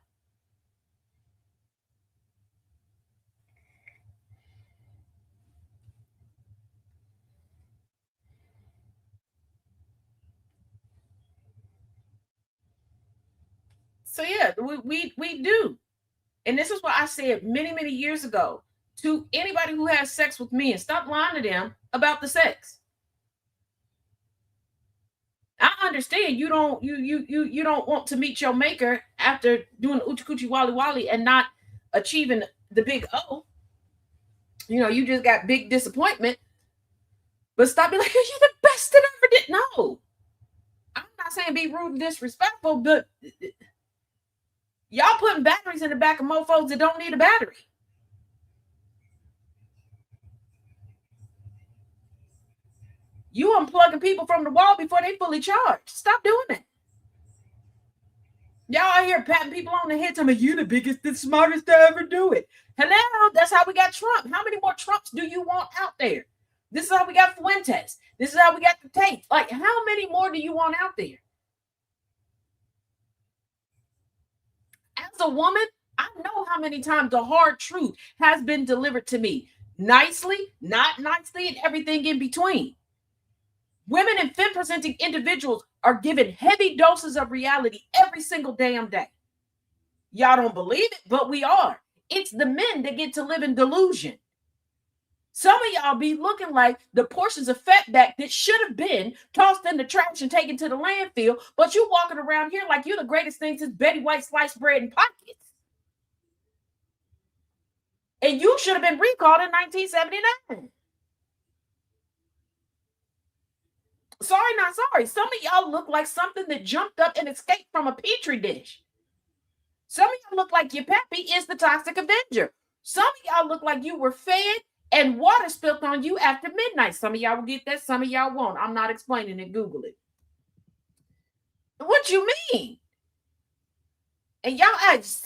So yeah, we do. And this is what I said many, many years ago to anybody who has sex with me, and stop lying to them about the sex. I understand you don't want to meet your maker after doing Uchi Coochie Wally Wally and not achieving the big O. You know, you just got big disappointment. But stop being like, you're the best that ever did. No. I'm not saying be rude and disrespectful, but y'all putting batteries in the back of mofos that don't need a battery. You unplugging people from the wall before they fully charged. Stop doing that. Y'all out here patting people on the head telling me you the biggest, the smartest to ever do it. Hello, that's how we got Trump. How many more Trumps do you want out there? This is how we got Fuentes. This is how we got the Tate. Like, how many more do you want out there? As a woman, I know how many times the hard truth has been delivered to me. Nicely, not nicely, and everything in between. Women and femme presenting individuals are given heavy doses of reality every single damn day. Y'all don't believe it, but we are. It's the men that get to live in delusion. Some of y'all be looking like the portions of fat back that should have been tossed in the trash and taken to the landfill, but you walking around here like you're the greatest thing since Betty White sliced bread and pockets. And you should have been recalled in 1979. Sorry, not sorry. Some of y'all look like something that jumped up and escaped from a petri dish. Some of y'all look like your pappy is the toxic avenger. Some of y'all look like you were fed and water spilled on you after midnight. Some of y'all will get that. Some of y'all won't. I'm not explaining it. Google it. What you mean? And y'all ask,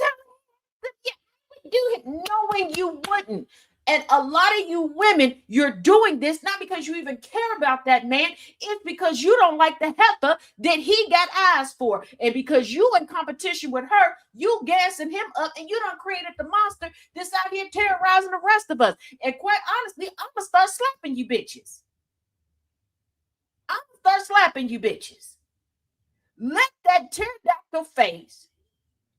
do it knowing you wouldn't. And a lot of you women, you're doing this not because you even care about that man. It's because you don't like the heifer that he got eyes for. And because you in competition with her, you gassing him up and you done created the monster that's out here terrorizing the rest of us. And quite honestly, I'm going to start slapping you bitches. Let that pterodactyl face,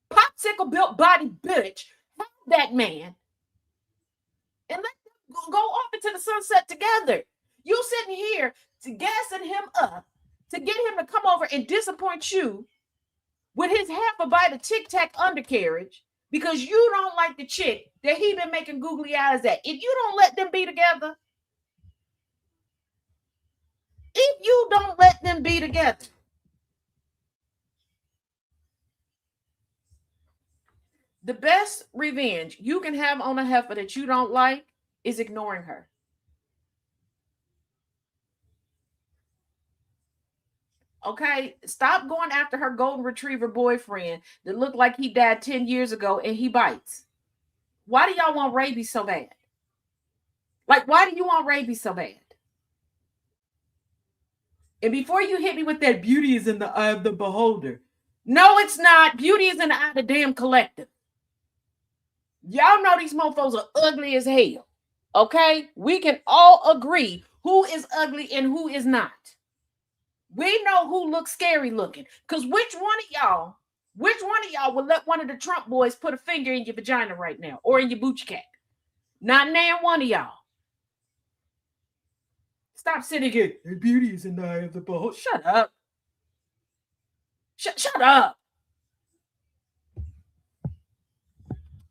popsicle built body bitch have that man. And let them go off into the sunset together. You sitting here to gassing him up to get him to come over and disappoint you with his half a bite of Tic Tac undercarriage because you don't like the chick that he been making googly eyes at. If you don't let them be together, the best revenge you can have on a heifer that you don't like is ignoring her. Okay, stop going after her golden retriever boyfriend that looked like he died 10 years ago and he bites. Why do y'all want rabies so bad? Like, why do you want rabies so bad? And before you hit me with that, beauty is in the eye of the beholder. No, it's not. Beauty is in the eye of the damn collective. Y'all know these mofos are ugly as hell. Okay? We can all agree who is ugly and who is not. We know who looks scary looking. Because which one of y'all would let one of the Trump boys put a finger in your vagina right now or in your booty cat? Not name one of y'all. Stop sitting here. Beauty is in the eye of the beholder. Shut up. Shut up.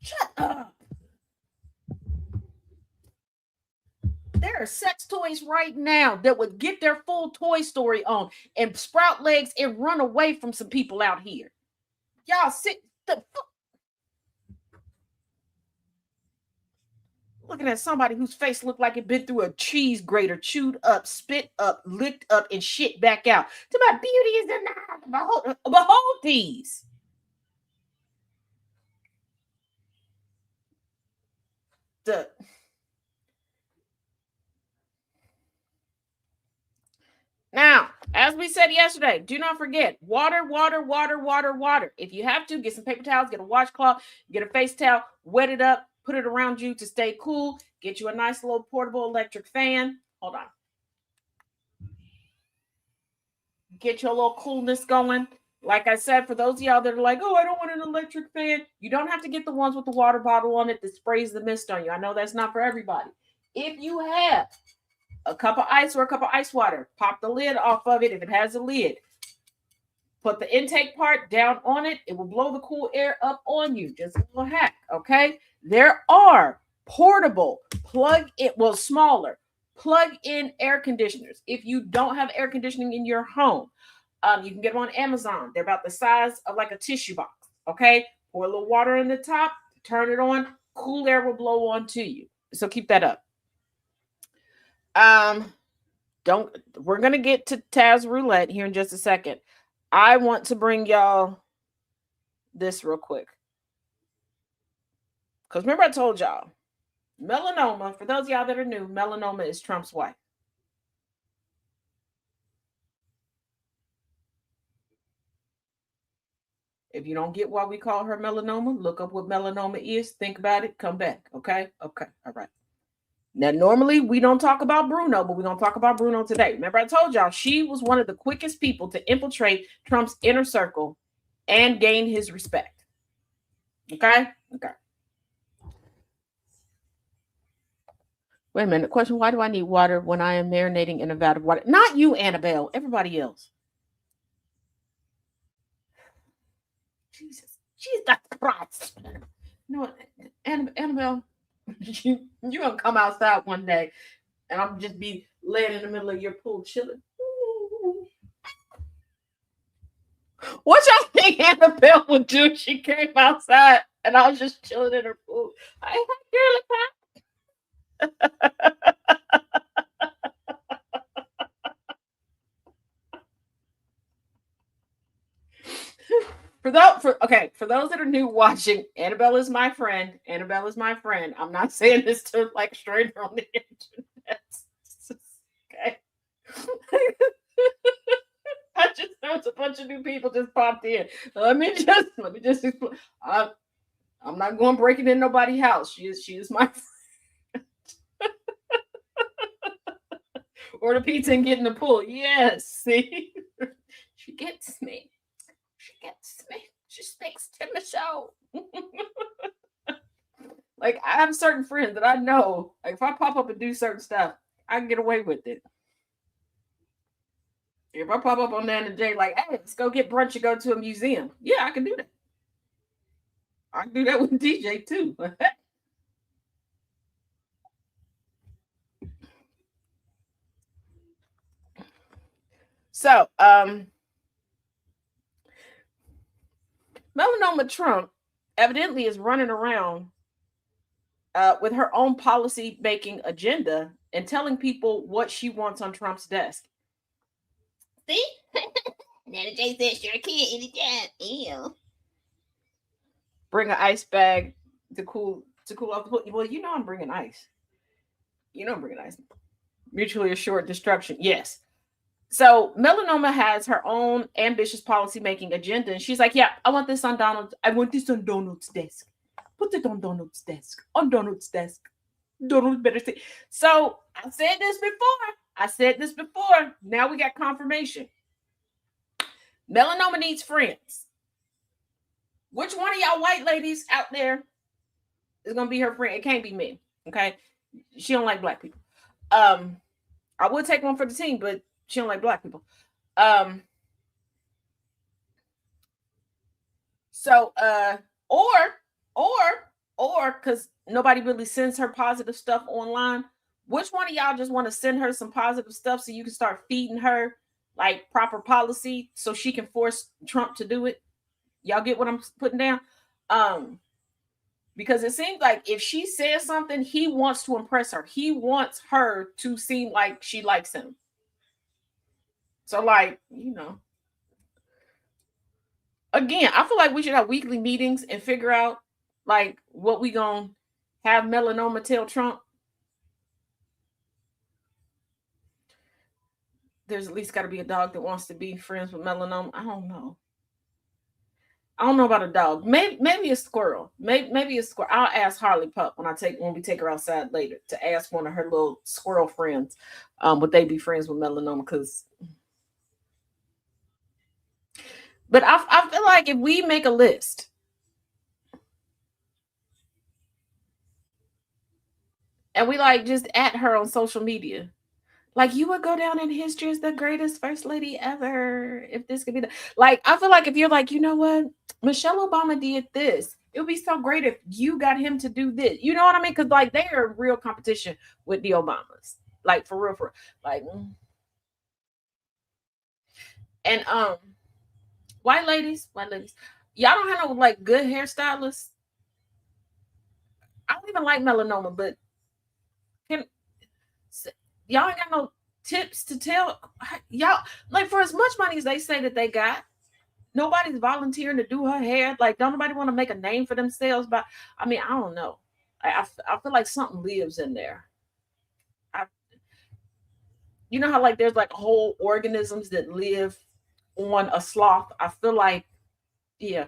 Shut up. There are sex toys right now that would get their full Toy Story on and sprout legs and run away from some people out here. Y'all sit the fuck. Looking at somebody whose face looked like it been through a cheese grater, chewed up, spit up, licked up, and shit back out. To my beauty is in the eye. Behold these. Now, as we said yesterday, do not forget water, water, water, water, water. If you have to, get some paper towels, get a washcloth, get a face towel, wet it up, put it around you to stay cool. Get you a nice little portable electric fan. Hold on. Get your little coolness going. Like I said, for those of y'all that are like, oh, I don't want an electric fan, you don't have to get the ones with the water bottle on it that sprays the mist on you. I know that's not for everybody. If you have a cup of ice or a cup of ice water, pop the lid off of it if it has a lid. Put the intake part down on it. It will blow the cool air up on you. Just a little hack, okay? There are portable smaller plug-in air conditioners. If you don't have air conditioning in your home, you can get them on Amazon. They're about the size of like a tissue box, okay? Pour a little water in the top, turn it on, cool air will blow onto you. So keep that up. We're gonna get to Taz Roulette here in just a second. I want to bring y'all this real quick. Because remember I told y'all, melanoma, for those of y'all that are new, melanoma is Trump's wife. If you don't get why we call her melanoma, look up what melanoma is, think about it, come back. Okay? Okay. All right. Now, normally we don't talk about Bruno, but we're going to talk about Bruno today. Remember, I told y'all she was one of the quickest people to infiltrate Trump's inner circle and gain his respect. Okay? Okay. Wait a minute. Question: why do I need water when I am marinating in a vat of water? Not you, Annabelle. Everybody else. Jesus Christ. You know what, Annabelle, you're going to come outside one day and I'm just be laying in the middle of your pool chilling. What y'all think Annabelle would do if she came outside and I was just chilling in her pool? I girl, for those that are new watching, Annabelle is my friend. Annabelle is my friend. I'm not saying this to like stranger on the internet. Okay. I just noticed a bunch of new people just popped in. Let me just explain. I'm not going breaking in nobody's house. She is my friend. Order pizza and get in the pool. Yes, see? She gets me. She gets me. She speaks to me so. Like, I have certain friends that I know, like, if I pop up and do certain stuff, I can get away with it. If I pop up on that in the day, like, hey, let's go get brunch and go to a museum. Yeah, I can do that. I can do that with DJ too. So, Melanoma Trump evidently is running around with her own policy making agenda and telling people what she wants on Trump's desk. See? Nana J said sure can anytime. Ew. Bring an ice bag to cool off the pool. Well, you know I'm bringing ice. You know I'm bringing ice. Mutually assured destruction. Yes. So Melanoma has her own ambitious policy making agenda, and she's like, "Yeah, I want this on Donald. I want this on Donald's desk. Put it on Donald's desk. On Donald's desk. Donald better say." So I said this before. Now we got confirmation. Melanoma needs friends. Which one of y'all white ladies out there is gonna be her friend? It can't be me. Okay, she don't like black people. I would take one for the team, but she don't like black people. So or because nobody really sends her positive stuff online. Which one of y'all just want to send her some positive stuff so you can start feeding her like proper policy so she can force Trump to do it? Y'all get what I'm putting down? Because it seems like if she says something, he wants to impress her. He wants her to seem like she likes him. So, like, you know, again, I feel like we should have weekly meetings and figure out like what we gonna have Melanoma tell Trump. There's at least got to be a dog that wants to be friends with Melanoma. I don't know. I don't know about a dog. Maybe a squirrel. Maybe a squirrel. I'll ask Harley Pup when we take her outside later to ask one of her little squirrel friends. Would they be friends with Melanoma? But I feel like if we make a list and we like just at her on social media, like you would go down in history as the greatest first lady ever. If this could be like, I feel like if you're like, you know what, Michelle Obama did this, it would be so great if you got him to do this. You know what I mean? Because like they are real competition with the Obamas, like for real, like. And white ladies, y'all don't have no like good hairstylists. I don't even like melanoma, but y'all ain't got no tips to tell y'all, like, for as much money as they say that they got, nobody's volunteering to do her hair. Like, don't nobody want to make a name for themselves? But I mean, I don't know. I feel like something lives in there. You know how like there's like whole organisms that live on a sloth. I feel like, yeah,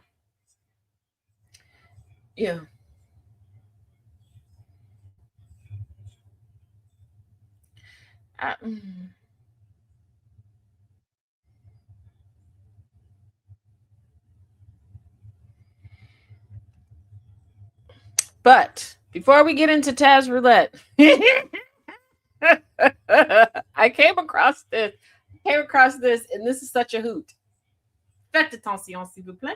Yeah. I, mm. But before we get into Taz Roulette, I came across this. And this is such a hoot. Faites attention, s'il vous plaît.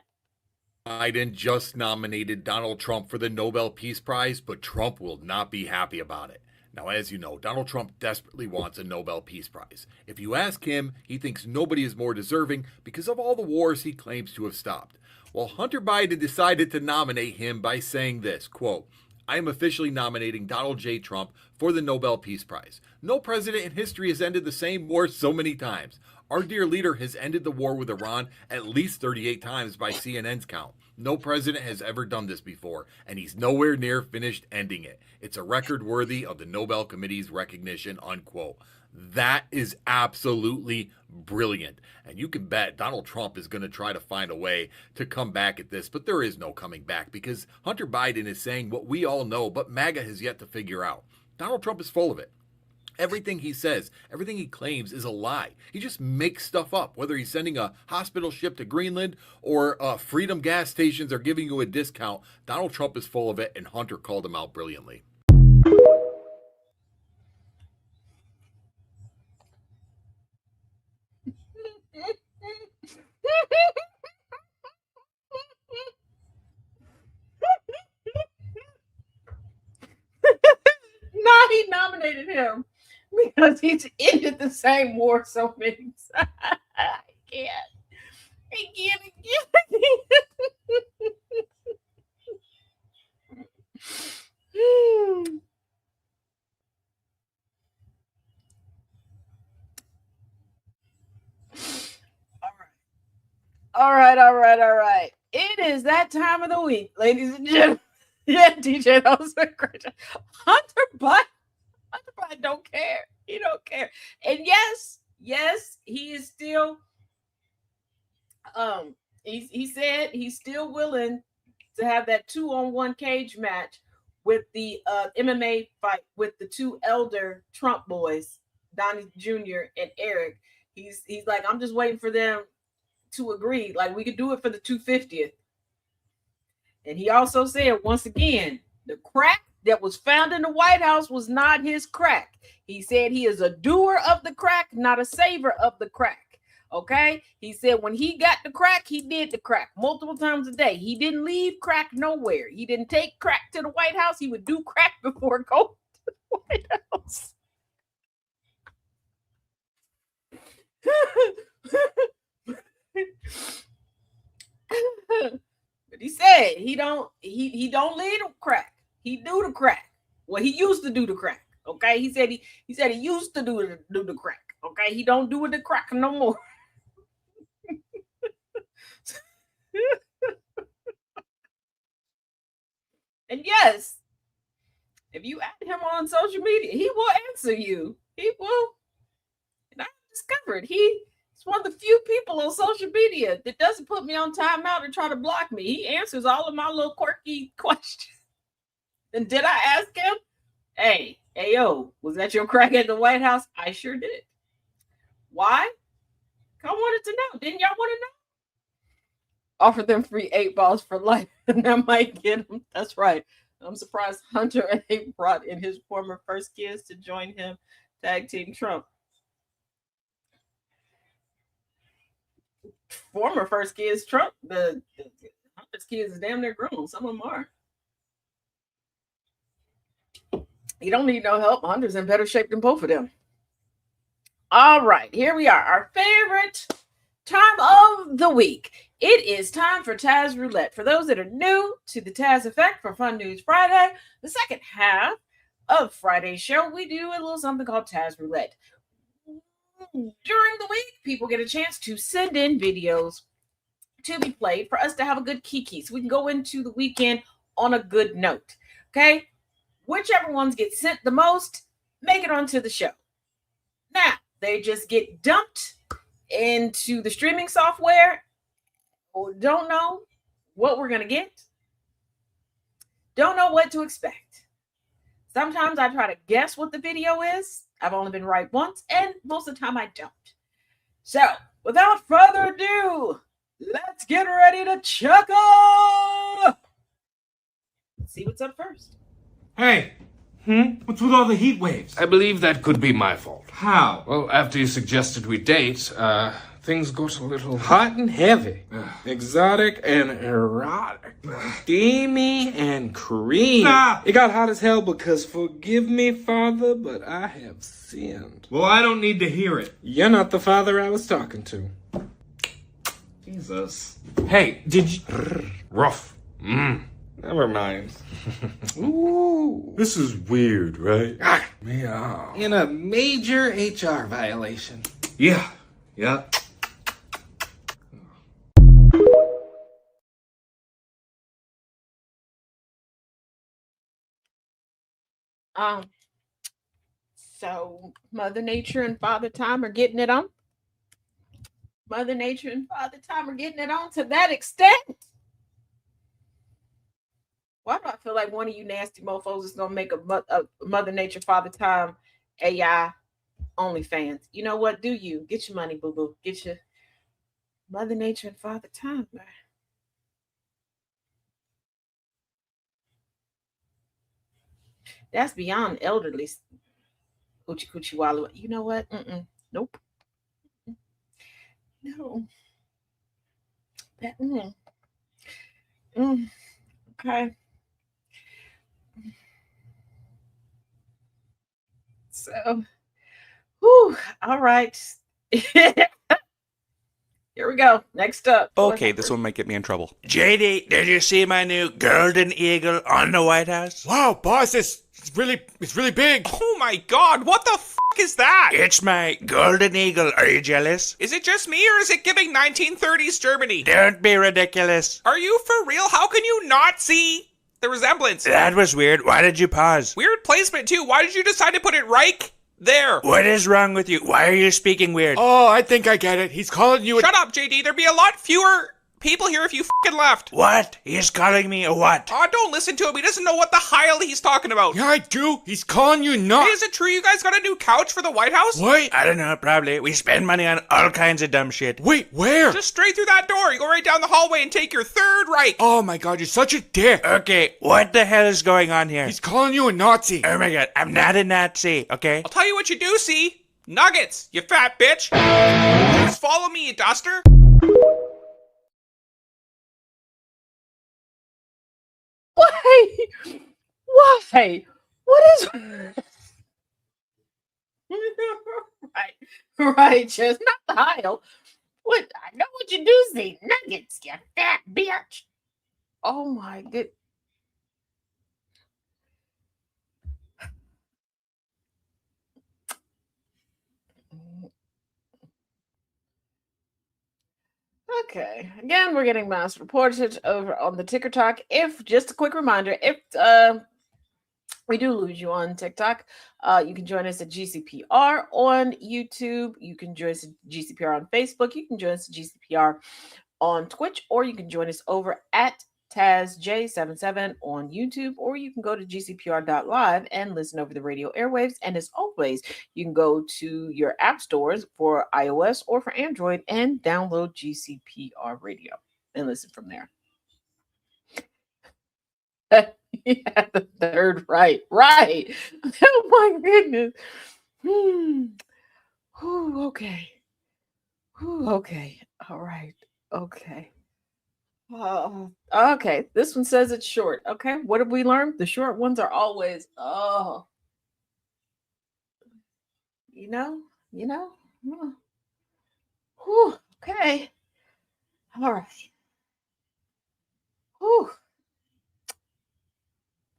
Biden just nominated Donald Trump for the Nobel Peace Prize, but Trump will not be happy about it. Now, as you know, Donald Trump desperately wants a Nobel Peace Prize. If you ask him, he thinks nobody is more deserving because of all the wars he claims to have stopped. Well, Hunter Biden decided to nominate him by saying this, quote, I am officially nominating Donald J. Trump for the Nobel Peace Prize. No president in history has ended the same war so many times. Our dear leader has ended the war with Iran at least 38 times by CNN's count. No president has ever done this before, and he's nowhere near finished ending it. It's a record worthy of the Nobel Committee's recognition, unquote. That is absolutely brilliant. And you can bet Donald Trump is going to try to find a way to come back at this, but there is no coming back because Hunter Biden is saying what we all know, but MAGA has yet to figure out. Donald Trump is full of it. Everything he says, everything he claims is a lie. He just makes stuff up, whether he's sending a hospital ship to Greenland or Freedom gas stations are giving you a discount. Donald Trump is full of it, and Hunter called him out brilliantly. No, he nominated him because he's ended the same war so many times. I can't. All right. It is that time of the week, ladies and gentlemen. Yeah, DJ, that was a great job. Hunter Biden don't care. He don't care. And yes, he is still he said he's still willing to have that 2-on-1 cage match with the MMA fight with the two elder Trump boys, Donnie Jr. and Eric. He's like, I'm just waiting for them to agree. Like, we could do it for the 250th. And he also said, once again, the crack that was found in the White House was not his crack. He said he is a doer of the crack, not a saver of the crack. Okay? He said when he got the crack, he did the crack multiple times a day. He didn't leave crack nowhere. He didn't take crack to the White House. He would do crack before going to the White House. But he said he don't lead the crack. He do the crack. Well, he used to do the crack. Okay, he said he used to do the crack. Okay, he don't do the crack no more. And yes, if you add him on social media, he will answer you. He will. And I discovered he's one of the few people on social media that doesn't put me on timeout and try to block me. He answers all of my little quirky questions. And did I ask him? Hey, yo, was that your crack at the White House? I sure did. Why? I wanted to know. Didn't y'all want to know? Offer them free 8 balls for life, and that might get them. That's right. I'm surprised Hunter brought in his former first kids to join him, tag team Trump. Former first kids, Trump. The Hunter's kids is damn near grown. Some of them are. You don't need no help. Hunter's in better shape than both of them. All right, here we are. Our favorite time of the week. It is time for Taz Roulette. For those that are new to the Taz Effect for Fun News Friday, the second half of Friday's show, we do a little something called Taz Roulette. During the week, people get a chance to send in videos to be played for us to have a good kiki, so we can go into the weekend on a good note. Okay? Whichever ones get sent the most, make it onto the show. Now, they just get dumped into the streaming software. Don't know what we're going to get. don't know what to expect. Sometimes I try to guess what the video is. I've only been right once, and most of the time I don't. So, without further ado, let's get ready to check up. See what's up first. Hey, what's with all the heat waves? I believe that could be my fault. How? Well, after you suggested we date, things got a little Hot and heavy, exotic and erotic, steamy and creamy. Stop! It got hot as hell because, forgive me, Father, but I have sinned. Well, I don't need to hear it. You're not the father I was talking to. Jesus. Hey, did you... Rough. Never mind. Ooh. This is weird, right? Yeah. In a major HR violation. Yeah. So Mother Nature and Father Time are getting it on. Mother Nature and Father Time are getting it on to that extent. Why do I feel like one of you nasty mofos is gonna make a Mother Nature Father Time AI OnlyFans? You know what? Do you get your money, boo boo? Get your Mother Nature and Father Time. That's beyond elderly. Hoochie coochie wallow. You know what? Nope. No. That. Okay. So, all right. Here we go. Next up. Okay, this one might get me in trouble. JD, did you see my new golden eagle on the White House? Wow, boss, it's really big. Oh my god, what the f*** is that? It's my golden eagle. Are you jealous? Is it just me or is it giving 1930s Germany? Don't be ridiculous. Are you for real? How can you not see the resemblance? That was weird. Why did you pause? Weird placement too. Why did you decide to put it right there? What is wrong with you? Why are you speaking weird? Oh, I think I get it. He's calling you Shut up, JD. There'd be a lot fewer people here if you f***ing left. What? He's calling me a what? Oh, don't listen to him. He doesn't know what the hell he's talking about. Yeah, I do. He's calling you not. Hey, is it true you guys got a new couch for the White House? What? I don't know, probably. We spend money on all kinds of dumb shit. Wait, where? Just straight through that door. You go right down the hallway and take your third right. Oh my god, you're such a dick. Okay, what the hell is going on here? He's calling you a Nazi. Oh my god, I'm not a Nazi, okay? I'll tell you what you do see. Nuggets, you fat bitch. Just follow me, you duster. Why? What is right, just not the aisle. What? I know what you do see. Nuggets, you fat bitch. Oh my good. Okay. Again, we're getting mouse reported over on the TikTok. If just a quick reminder, if we do lose you on TikTok, you can join us at GCPR on YouTube. You can join us at GCPR on Facebook. You can join us at GCPR on Twitch, or you can join us over at TazJ77 on YouTube, or you can go to GCPR.live and listen over the radio airwaves. And as always, you can go to your app stores for iOS or for Android and download GCPR radio and listen from there. Yeah, the third right. Oh my goodness. Okay. Okay. All right. Okay. Okay. This one says it's short. Okay. What have we learned? The short ones are always, you know. Whew, okay. All right. Whew.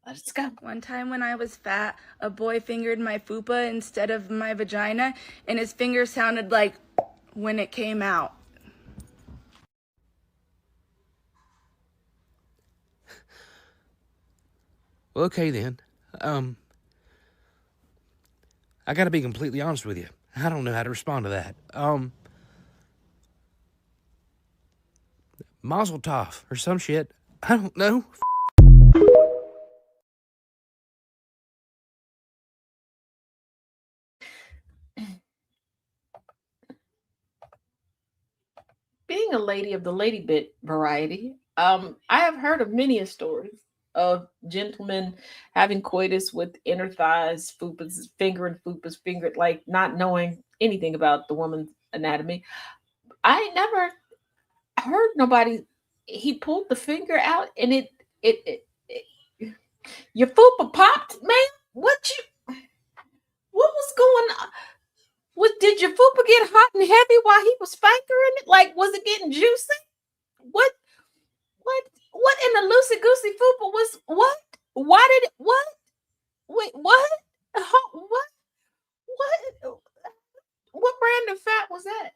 Let's go. One time when I was fat, a boy fingered my fupa instead of my vagina, and his finger sounded like when it came out. Well, okay then. I gotta be completely honest with you. I don't know how to respond to that. Mazel tov or some shit. I don't know. lady of the lady bit variety. I have heard of many stories of gentlemen having coitus with inner thighs, fupas, fingered, like not knowing anything about the woman's anatomy. I ain't never heard nobody. He pulled the finger out and it your fupa popped, man. What was going on? Did your fupa get hot and heavy while he was fingering it? Like, was it getting juicy? What what in the loosey goosey fupa was what? Why did it what? Wait, what? What brand of fat was that?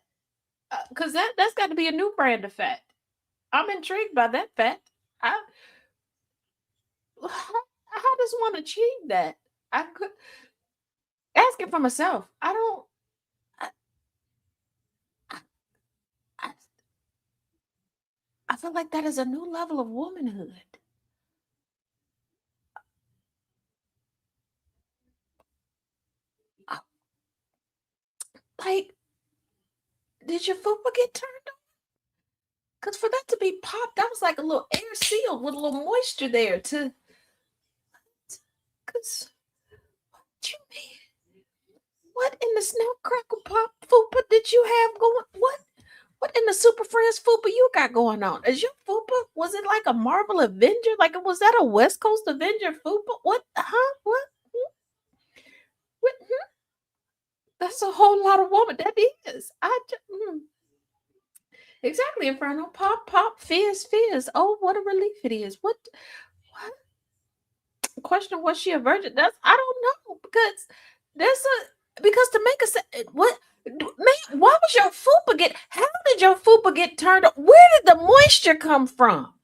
Because that's got to be a new brand of fat. I'm intrigued by that fat. How does one achieve that? I could ask it for myself. I don't. I, I feel like that is a new level of womanhood. Like, did your fupa get turned on? Because for that to be popped, that was like a little air sealed with a little moisture there to. Because what you mean? What in the snap crackle pop fupa did you have going? What in the Super Friends fupa you got going on? Is your fupa, was it like a Marvel Avenger? Like, was that a West Coast Avenger fupa? What? Huh? What? What? That's a whole lot of woman. That is. Exactly, Inferno. Pop, pop, fizz, fizz. Oh, what a relief it is. What? Question, was she a virgin? I don't know, because to make what, man, why was your fupa how did your fupa get turned on? Where did the moisture come from?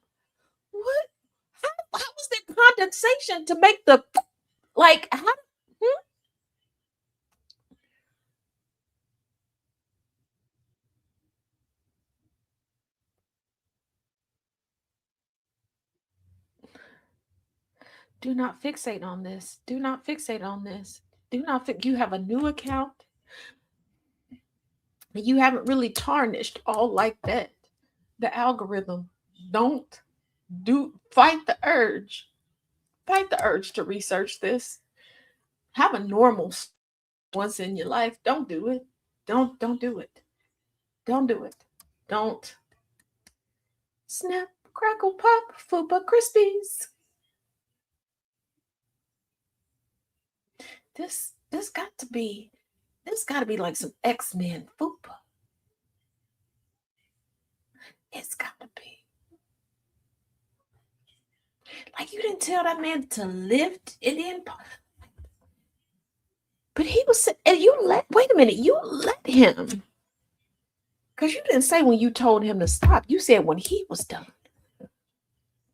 What? How was there condensation to make the, like, how? Do not fixate on this. Do not fixate on this. You have a new account. You haven't really tarnished all like that. The algorithm. Don't fight the urge. Fight the urge to research this. Have a normal once in your life. Don't do it. Don't do it. Don't do it. Don't. Snap, crackle, pop, fupa crispies. This got to be like some X-Men fupa. It's got to be. Like, you didn't tell that man to lift it in. But he was, and wait a minute, you let him. Because you didn't say when you told him to stop. You said when he was done.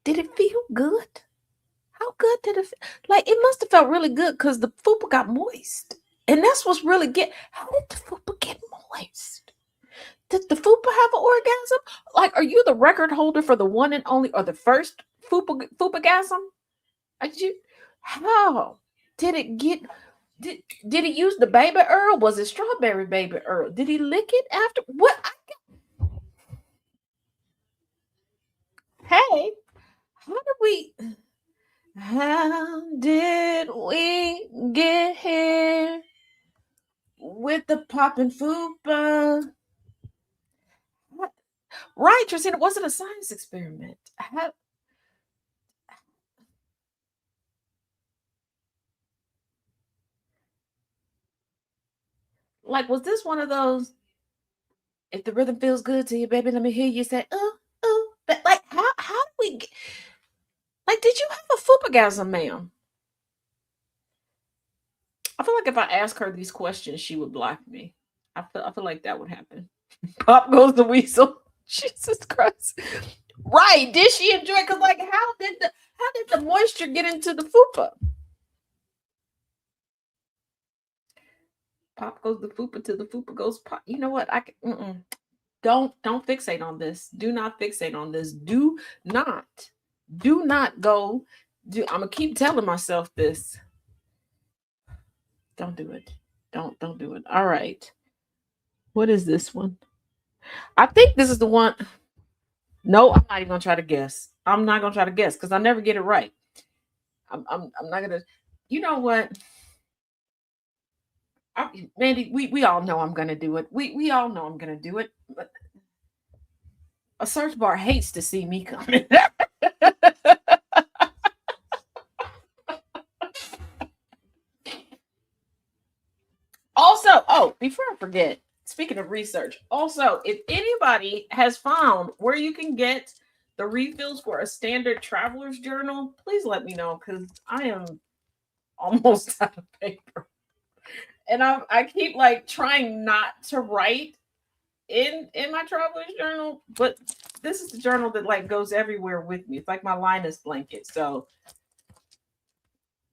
Did it feel good? How good did it feel? Like, it must have felt really good because the fupa got moist. And that's what's really how did the fupa get moist? Did the fupa have an orgasm? Like, are you the record holder for the one and only, or the first fupagasm? How did it get? Did he use the baby Earl? Was it strawberry baby Earl? Did he lick it after? What? Hey, how did we get here with the popping fupa? Right, Tristan, it wasn't a science experiment. Like, was this one of those, if the rhythm feels good to you, baby, let me hear you say, oh, but like, how do we get, like, did you have a fupagasm, ma'am? I feel like if I ask her these questions, she would block me. I feel like that would happen. Pop goes the weasel. Jesus Christ. Right. Did she enjoy it? Because, like, how did the moisture get into the fupa? Pop goes the fupa till the fupa goes pop. You know what? Don't fixate on this. Do not fixate on this. Do not go. I'm gonna keep telling myself this. Don't do it. Don't do it. All right. What is this one? I think this is the one. No, I'm not even gonna try to guess. I'm not gonna try to guess because I never get it right. I'm not gonna. You know what, Mandy? We all know I'm gonna do it. We all know I'm gonna do it. But a search bar hates to see me coming. Also, oh, before I forget, speaking of research, also, if anybody has found where you can get the refills for a standard traveler's journal, please let me know because I am almost out of paper. And I keep like trying not to write in my traveler's journal, but this is the journal that like goes everywhere with me. It's like my Linus blanket. So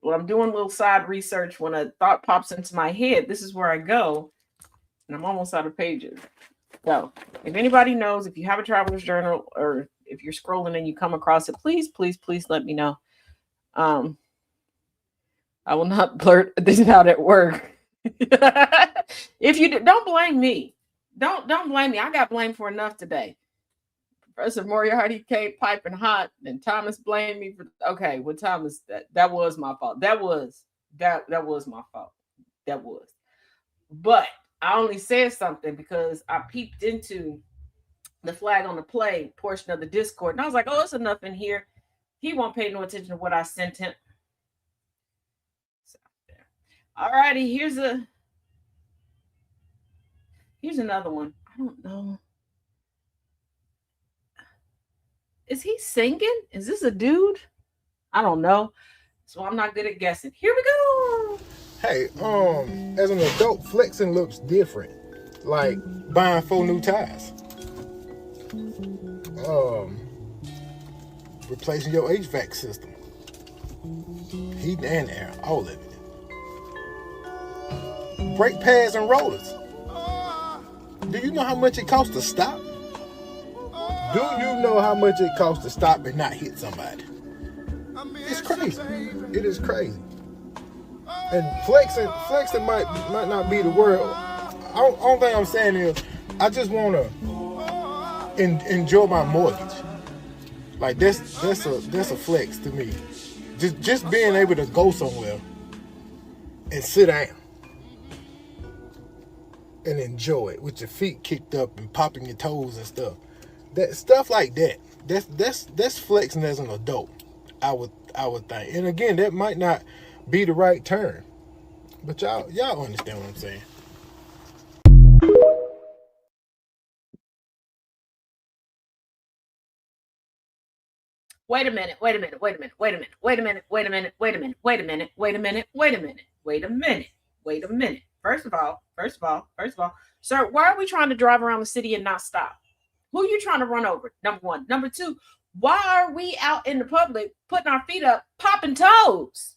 when I'm doing a little side research, when a thought pops into my head, this is where I go, and I'm almost out of pages. So if anybody knows, if you have a traveler's journal or if you're scrolling and you come across it, please, please, please let me know. I will not blurt this out at work. If you don't blame me. Don't blame me. I got blamed for enough today. Professor Moriarty came piping hot, and Thomas blamed me for. Okay, well, Thomas, that was my fault. That was my fault. That was. But I only said something because I peeped into the flag on the play portion of the Discord, and I was like, "Oh, it's enough in here. He won't pay no attention to what I sent him." So, all righty, here's another one. I don't know. Is he singing? Is this a dude? I don't know. So I'm not good at guessing. Here we go. Hey, as an adult, flexing looks different. Like buying 4 new tires. Replacing your HVAC system. Heating and air, all of it. Brake pads and rollers. Do you know how much it costs to stop? Do you know how much it costs to stop and not hit somebody? It's crazy. It is crazy. And flexing might not be the word. Only thing I'm saying is, I just want to enjoy my mortgage. Like that's a flex to me. Just being able to go somewhere and sit down and enjoy it with your feet kicked up and popping your toes and stuff. That stuff like that. That's flexing as an adult. I would think. And again, that might not be the right term, but y'all understand what I'm saying. Wait a minute. First of all, sir, why are we trying to drive around the city and not stop? Who are you trying to run over? Number one. Number two, why are we out in the public putting our feet up, popping toes?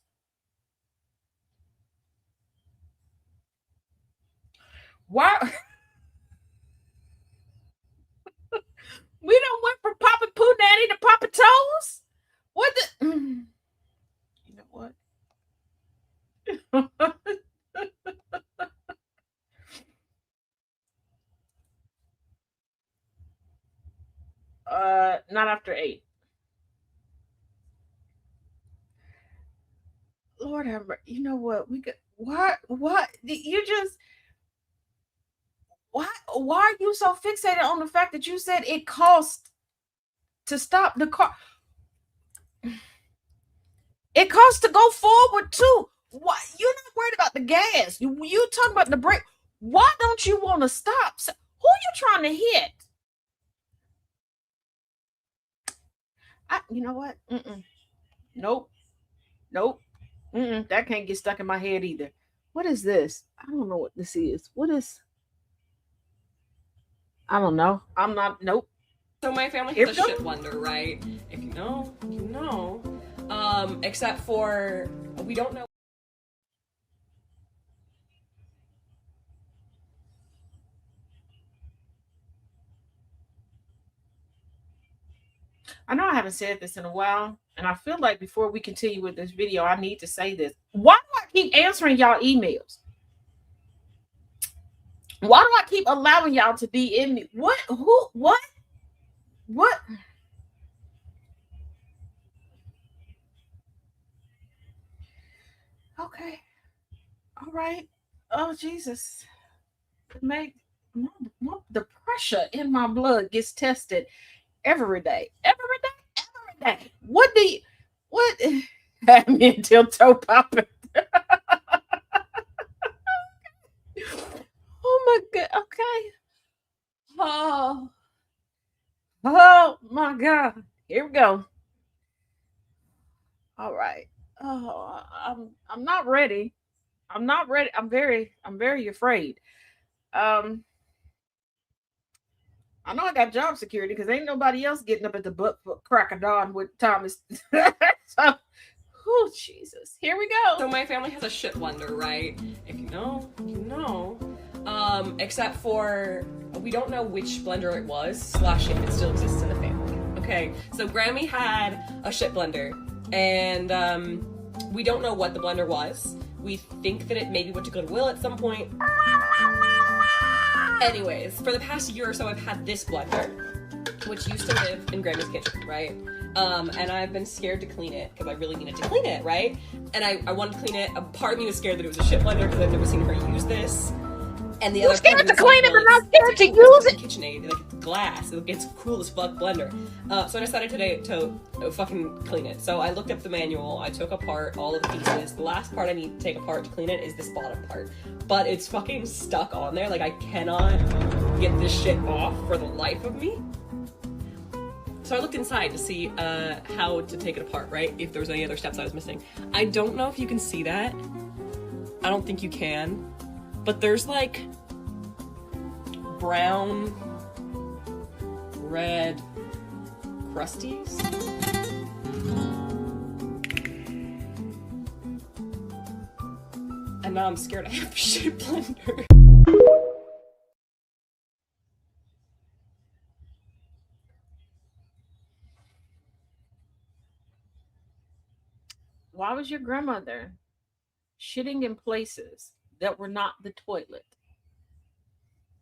Why? We don't went from popping poo nanny to popping toes? What the? You know what? Not after 8. Lord have mercy. You know what? We could. What? You just. Why are you so fixated on the fact that you said it cost to stop the car? It costs to go forward too. Why you're not worried about the gas? You talking about the brake? Why don't you want to stop? Who are you trying to hit? You know what? Nope. That can't get stuck in my head either. What is this? I don't know what this is. What is? I don't know. I'm not. Nope. So my family has a shit wonder, right? If you know, you know. Except for we don't know. I know I haven't said this in a while, and I feel like before we continue with this video, I need to say this. Why do I keep answering y'all emails? Why do I keep allowing y'all to be in me? What? Who? What? What? Okay. All right. Oh, Jesus. The pressure in my blood gets tested every day. Every day. Every day. What had me until toe popping? Oh my God. Okay. Oh, oh my God. Here we go. All right. Oh, I'm not ready. I'm not ready. I'm very afraid. Um, I know I got job security because ain't nobody else getting up at the butt for crack of dawn with Thomas. So, oh Jesus, here we go. So my family has a shit blender, right? If you know, you know. Except for we don't know which blender it was, / if it still exists in the family. Okay, so Grammy had a shit blender, and we don't know what the blender was. We think that it maybe went to Goodwill at some point. Anyways, for the past year or so, I've had this blender, which used to live in Grammy's kitchen, right? And I've been scared to clean it because I really needed to clean it, right? And I wanted to clean it. A part of me was scared that it was a shit blender because I've never seen her use this. And the other scared part of to me was clean it, but like, not scared to use it. KitchenAid, like it's glass, it's cool as fuck blender. So I decided today to fucking clean it. So I looked up the manual. I took apart all of the pieces. The last part I need to take apart to clean it is this bottom part, but it's fucking stuck on there. Like I cannot get this shit off for the life of me. So I looked inside to see how to take it apart, right? If there was any other steps I was missing. I don't know if you can see that. I don't think you can. But there's like brown, red crusties. And now I'm scared I have a shit blender. Why was your grandmother shitting in places that were not the toilet?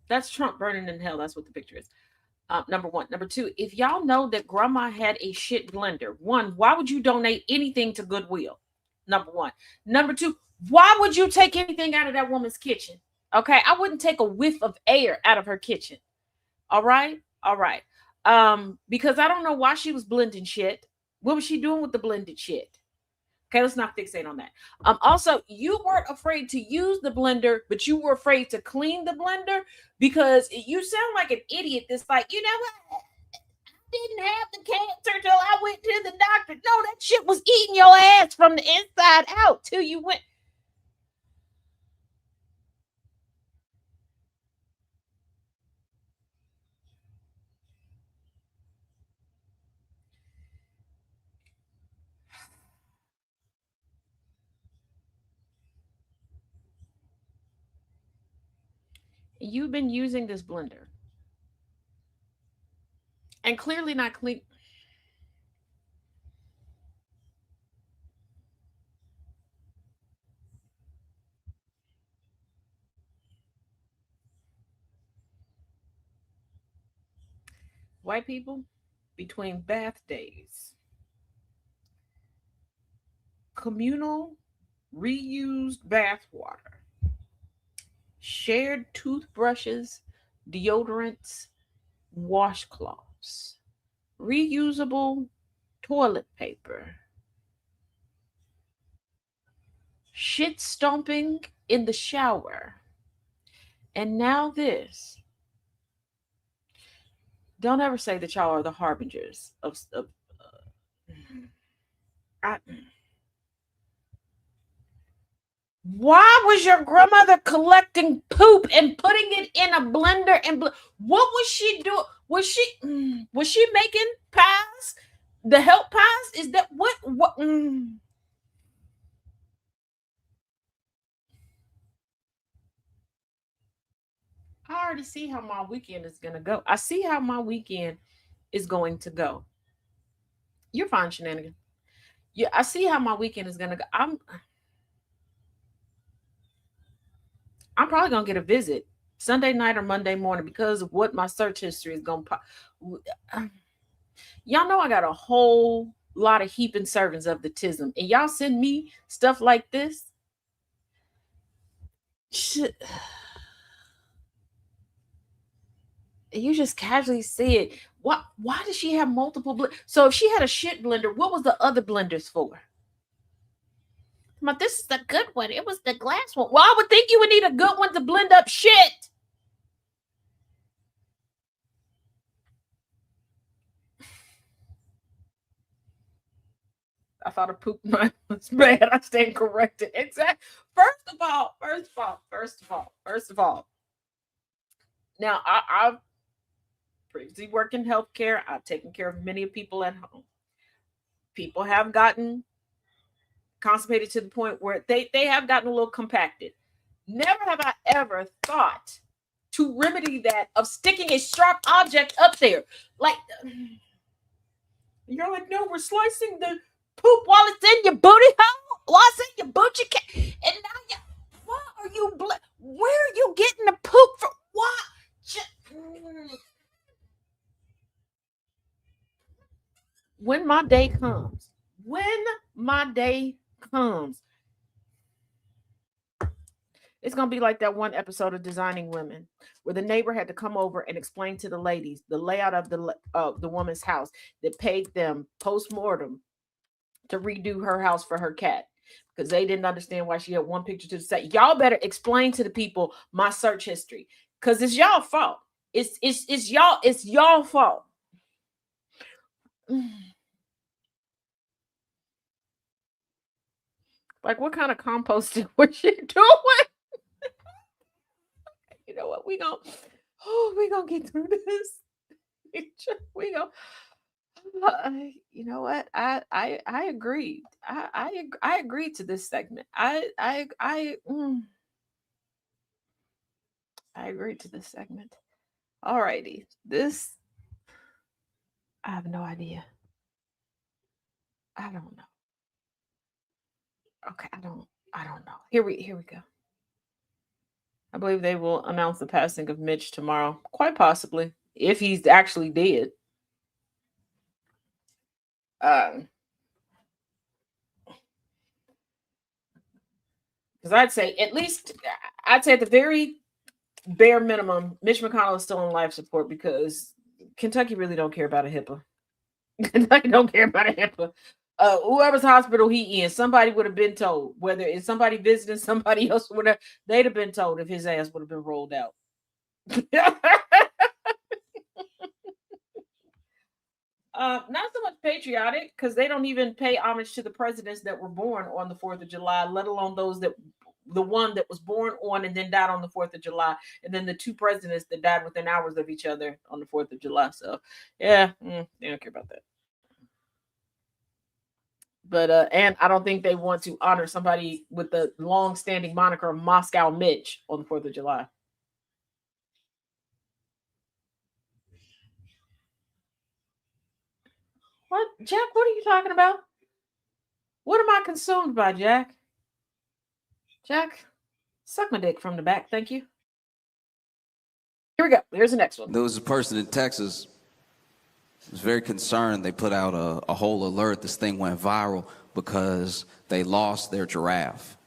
That's Trump burning in hell. That's what the picture is. Number one. Number two, if y'all know that grandma had a shit blender, one, why would you donate anything to Goodwill? Number one. Number two, why would you take anything out of that woman's kitchen? Okay, I wouldn't take a whiff of air out of her kitchen. All right, all right. Because I don't know why she was blending shit. What was she doing with the blended shit? Okay, let's not fixate on that. Also, you weren't afraid to use the blender, but you were afraid to clean the blender because you sound like an idiot that's like, you know what? I didn't have the cancer till I went to the doctor. No, that shit was eating your ass from the inside out till you went. You've been using this blender and clearly not clean. White people, between bath days, communal reused bath water, shared toothbrushes, deodorants, washcloths, reusable toilet paper, shit stomping in the shower, and now this. Don't ever say that y'all are the harbingers of why was your grandmother collecting poop and putting it in a blender and what was she doing? Was she making pies? The help pies? Is that what I already see how my weekend is going to go. I see how my weekend is going to go. You're fine, shenanigan. Yeah, I see how my weekend is going to go. I'm probably going to get a visit Sunday night or Monday morning because of what my search history is going to pop. Y'all know I got a whole lot of heaping servings of the tism, and y'all send me stuff like this. Shit. You just casually see it. Why does she have multiple so if she had a shit blender, what was the other blenders for? But this is the good one. It was the glass one. Well, I would think you would need a good one to blend up shit. I thought a poop knife was bad. I stand corrected. Exactly. First of all. Now, I've previously worked in healthcare. I've taken care of many people at home. People have gotten constipated to the point where they have gotten a little compacted. Never have I ever thought to remedy that of sticking a sharp object up there. Like, you're like, no, we're slicing the poop while it's in your booty hole, while it's in your booty and now what are you where are you getting the poop from? What? When my day comes, it's gonna be like that one episode of Designing Women where the neighbor had to come over and explain to the ladies the layout of the woman's house that paid them post-mortem to redo her house for her cat because they didn't understand why she had one picture to the side. Y'all better explain to the people my search history because it's y'all fault. It's y'all fault. Like, what kind of composting was she doing? You know what? We gonna get through this. We go. You know what? I agreed. I agreed to this segment. I agreed to this segment. Alrighty. This I have no idea. I don't know. Okay, I don't know. Here we go. I believe they will announce the passing of Mitch tomorrow. Quite possibly, if he's actually dead. Because I'd say at the very bare minimum, Mitch McConnell is still on life support because Kentucky really don't care about a HIPAA. Kentucky don't care about a HIPAA. Whoever's hospital he in, somebody would have been told, whether it's somebody visiting somebody else or whatever, they'd have been told if his ass would have been rolled out. Not so much patriotic, because they don't even pay homage to the presidents that were born on the 4th of July, let alone the one that was born on and then died on the 4th of July, and then the two presidents that died within hours of each other on the 4th of July. So, yeah, they don't care about that. But and I don't think they want to honor somebody with the long-standing moniker of Moscow Mitch on the 4th of July. What, Jack? What are you talking about? What am I consumed by, Jack? Jack, suck my dick from the back, thank you. Here we go. Here's the next one. There was a person in Texas was very concerned. They put out a whole alert. This thing went viral because they lost their giraffe.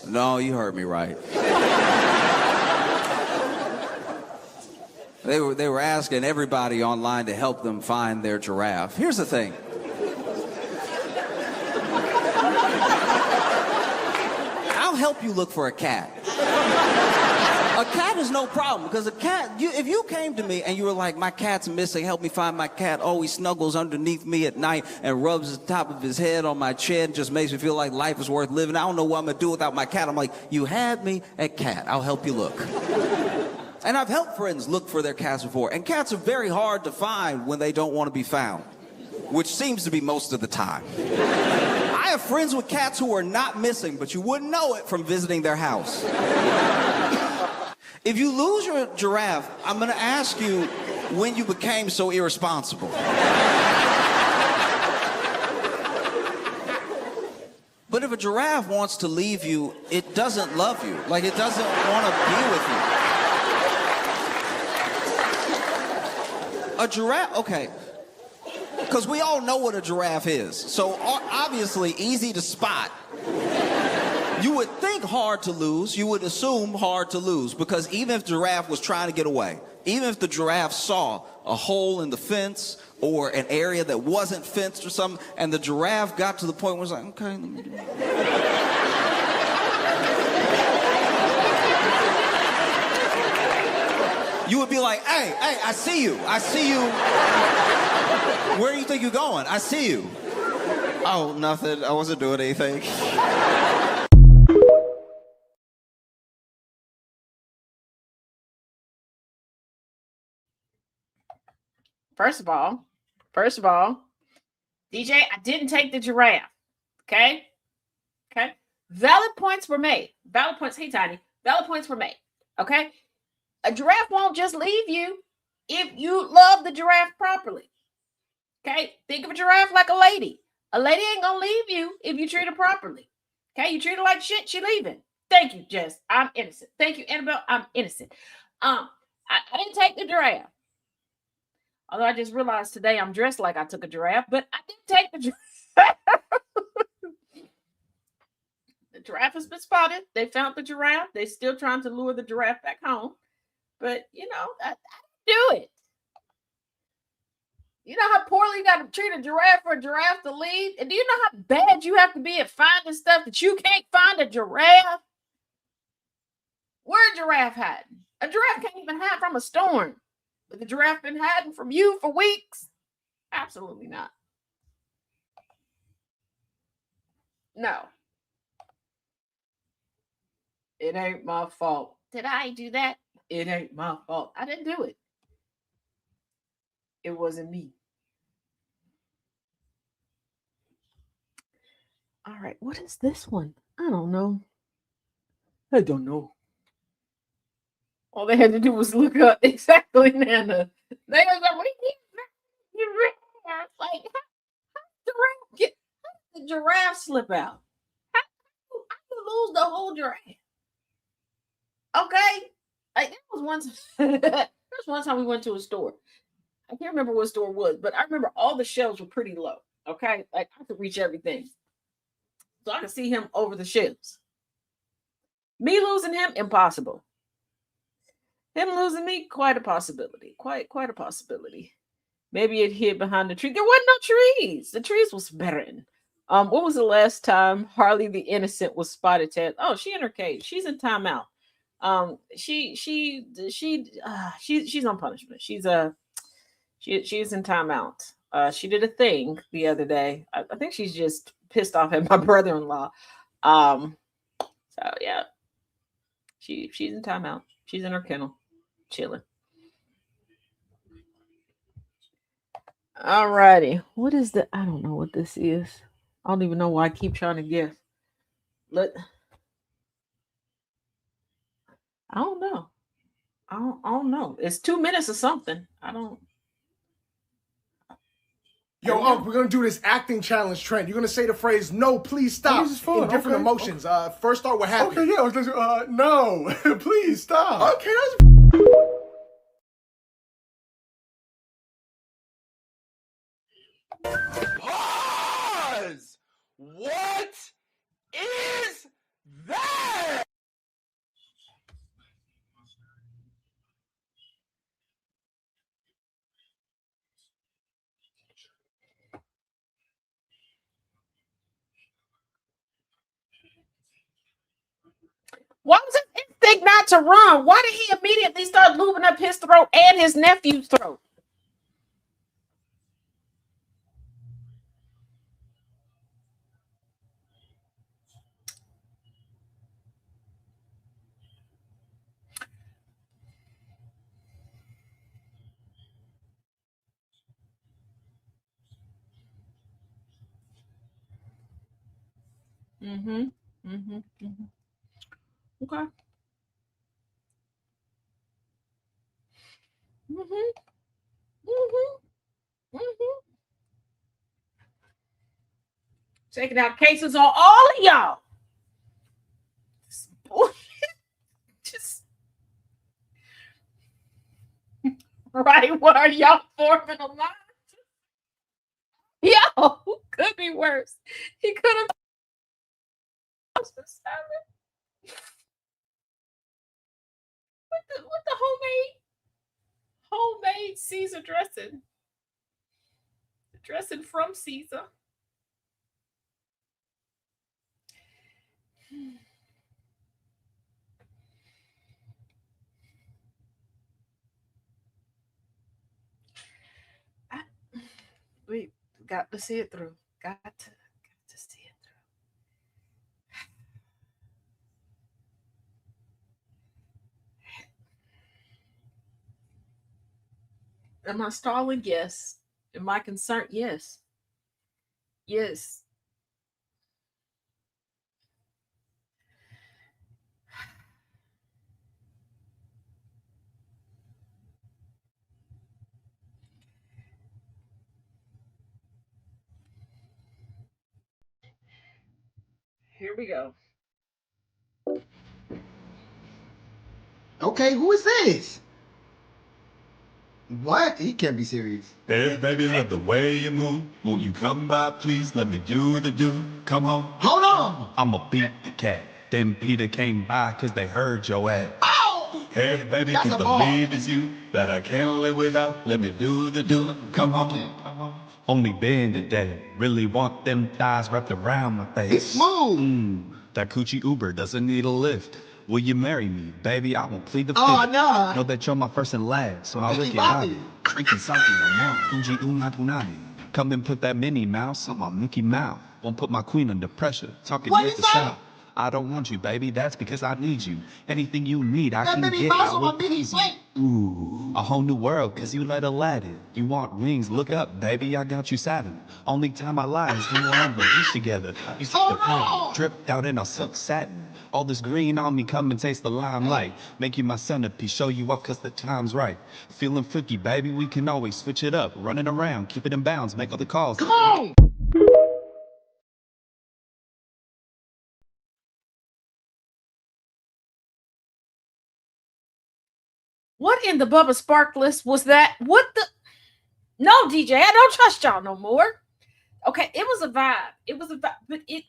No, you heard me right. They were asking everybody online to help them find their giraffe. Here's the thing. I'll help you look for a cat. A cat is no problem, because a cat, if you came to me and you were like, my cat's missing, help me find my cat. Oh, he snuggles underneath me at night and rubs the top of his head on my chin, just makes me feel like life is worth living. I don't know what I'm going to do without my cat. I'm like, you had me at cat. I'll help you look. And I've helped friends look for their cats before. And cats are very hard to find when they don't want to be found, which seems to be most of the time. I have friends with cats who are not missing, but you wouldn't know it from visiting their house. If you lose your giraffe, I'm going to ask you when you became so irresponsible. But if a giraffe wants to leave you, it doesn't love you. Like, it doesn't want to be with you. A giraffe, okay. Because we all know what a giraffe is. So obviously easy to spot. You would think hard to lose. You would assume hard to lose. Because even if the giraffe was trying to get away, even if the giraffe saw a hole in the fence or an area that wasn't fenced or something, and the giraffe got to the point where it's like, okay, let me do it. You would be like, hey, I see you. I see you. Where do you think you're going? I see you. Oh, nothing. I wasn't doing anything. First of all, DJ, I didn't take the giraffe. Okay. Valid points were made. Valid points. Hey, Tiny. Valid points were made. Okay. A giraffe won't just leave you if you love the giraffe properly. Okay. Think of a giraffe like a lady. A lady ain't gonna leave you if you treat her properly. Okay. You treat her like shit, she leaving. Thank you, Jess. I'm innocent. Thank you, Annabelle. I'm innocent. I didn't take the giraffe. Although I just realized today I'm dressed like I took a giraffe, but I didn't take the giraffe. The giraffe has been spotted. They found the giraffe. They're still trying to lure the giraffe back home. But, you know, I do it. You know how poorly you got to treat a giraffe for a giraffe to leave? And do you know how bad you have to be at finding stuff that you can't find a giraffe? Where a giraffe hiding? A giraffe can't even hide from a storm. But the giraffe been hiding from you for weeks? Absolutely not. No. It ain't my fault. Did I do that? It ain't my fault. I didn't do it. It wasn't me. All right. What is this one? I don't know. All they had to do was look up exactly Nana. They was like, like, how did the giraffe slip out? How you lose the whole giraffe? Okay. Like, there was one time we went to a store. I can't remember what store it was, but I remember all the shelves were pretty low. Okay. Like, I could reach everything. So I could see him over the shelves. Me losing him, impossible. Him losing me, quite a possibility. Quite a possibility. Maybe it hid behind the tree. There wasn't no trees. The trees was bettering. What was the last time Harley the Innocent was spotted? Oh, she in her cage. She's in timeout. She's on punishment. She's in timeout. She did a thing the other day. I think she's just pissed off at my brother-in-law. So yeah, she's in timeout. She's in her kennel, chilling. All righty. What is the? I don't know what this is. I don't even know why I keep trying to guess. I don't know. I don't know. It's 2 minutes or something. I don't. Yo, we're gonna do this acting challenge, Trent. You're gonna say the phrase "No, please stop" this is fun. in different emotions. Okay. First, start with happy. Okay, yeah. No, please stop. Okay, that's. Pause! What is that? Why was his instinct not to run? Why did he immediately start lubing up his throat and his nephew's throat? Okay. Taking out cases on all of y'all. This bullshit. Just Right where y'all forming a line. Yo, could be worse. He could have. What the homemade Caesar dressing. Dressing from Caesar. We got to see it through. Got to see it through. Am I stalling? Yes. Am I concerned? Yes. Yes. Here we go. Okay, who is this? What? He can't be serious. Hey, baby, love the way you move. Won't you come by, please? Let me do the do. Come home. Hold on. I'ma beat the cat. Then Peter came by cause they heard your ass. Oh! Hey, baby, That's can a ball. believe it's you that I can't live without. Let me do the do. Come home. Only been today. Really want them thighs wrapped around my face. It's smooth. That coochie Uber doesn't need a lift. Will you marry me, baby? I won't plead the fifth. Oh, nah. Know that you're my first and last, so I'll Hey, lick it Bobby. out. Drinking something, Fuji Unatunani. Come and put that Minnie Mouse on my Mickey Mouse. Won't put my queen under pressure. Talking What with you the say? south. I don't want you, baby. That's because I need you. Anything you need, I That can Minnie get. Mouse I on my will Minnie please you. Mouse. Ooh, a whole new world, cause you let Aladdin. You want wings, look up, baby, I got you Saturn. Only time I lie is when we're on the beach together. You see the no. dripped out in a silk satin. All this green on me, come and taste the limelight. Make you my centerpiece, show you up cause the time's right. Feeling freaky, baby, we can always switch it up. Running around, keep it in bounds, make all the calls. Come on. What in the Bubba Sparkless was that? What the? No, DJ, I don't trust y'all no more. Okay, it was a vibe. It was a vibe, but it.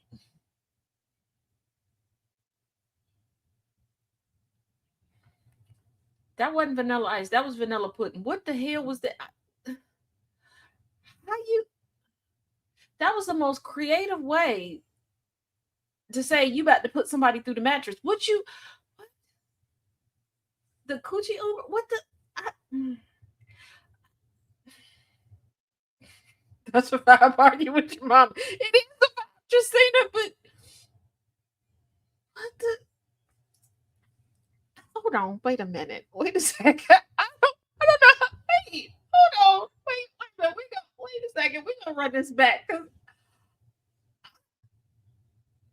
That wasn't vanilla ice. That was vanilla pudding. What the hell was that? How you? That was the most creative way to say you about to put somebody through the mattress. What you? What? The coochie Uber? What the? That's a vibe argue with your mom. It is the vibe, just saying it, but what the? Hold on, wait a minute. Wait a second. I don't know. Wait, hold on. Wait a minute. Wait a second. We're gonna run this back because I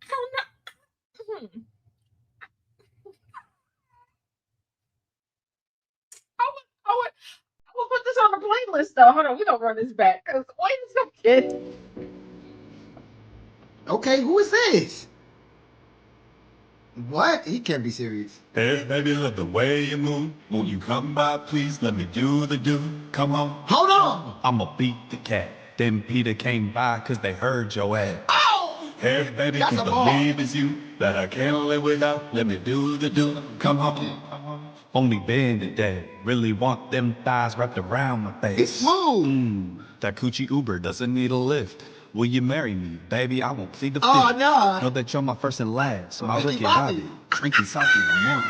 don't know. I will put this on the playlist though. Hold on, we're gonna run this back. Cause wait a second. Okay, who is this? What? He can't be serious. Hey, baby, love the way you move. Won't you come by, please? Let me do the do. Come home. Hold on. I'ma beat the cat. Then Peter came by cause they heard your ass. Oh! Hey, baby, That's can a ball. believe it's you that I can't live without. Let me do the do. Come home. Only been today. Really want them thighs wrapped around my face. It's smooth. That coochie Uber doesn't need a lift. Will you marry me, baby? I won't plead the fifth. Oh, nah. Know that you're my first and last, so I'll Hey, lick it Bobby. out. Drinking something,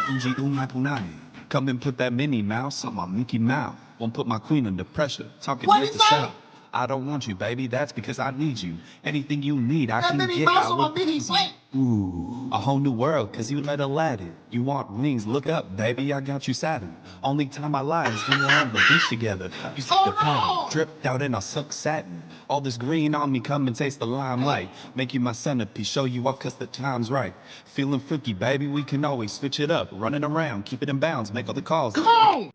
Fuji Unatunani. Come and put that Minnie Mouse on my Mickey Mouse. Won't put my queen under pressure. Talking What with you the say? south. I don't want you, baby. That's because I need you. Anything you need, I That can Minnie get. Mouse I on my will Minnie please Mouse. you. Ooh, a whole new world, cause you let Aladdin. You want wings, look up, baby, I got you Saturn. Only time I lie is when we're on the beach together. You see Oh, the no. dripped out in a silk satin. All this green on me, come and taste the limelight. Make you my centerpiece, show you up cause the time's right. Feeling freaky, baby, we can always switch it up. Running around, keep it in bounds, make all the calls. Come on.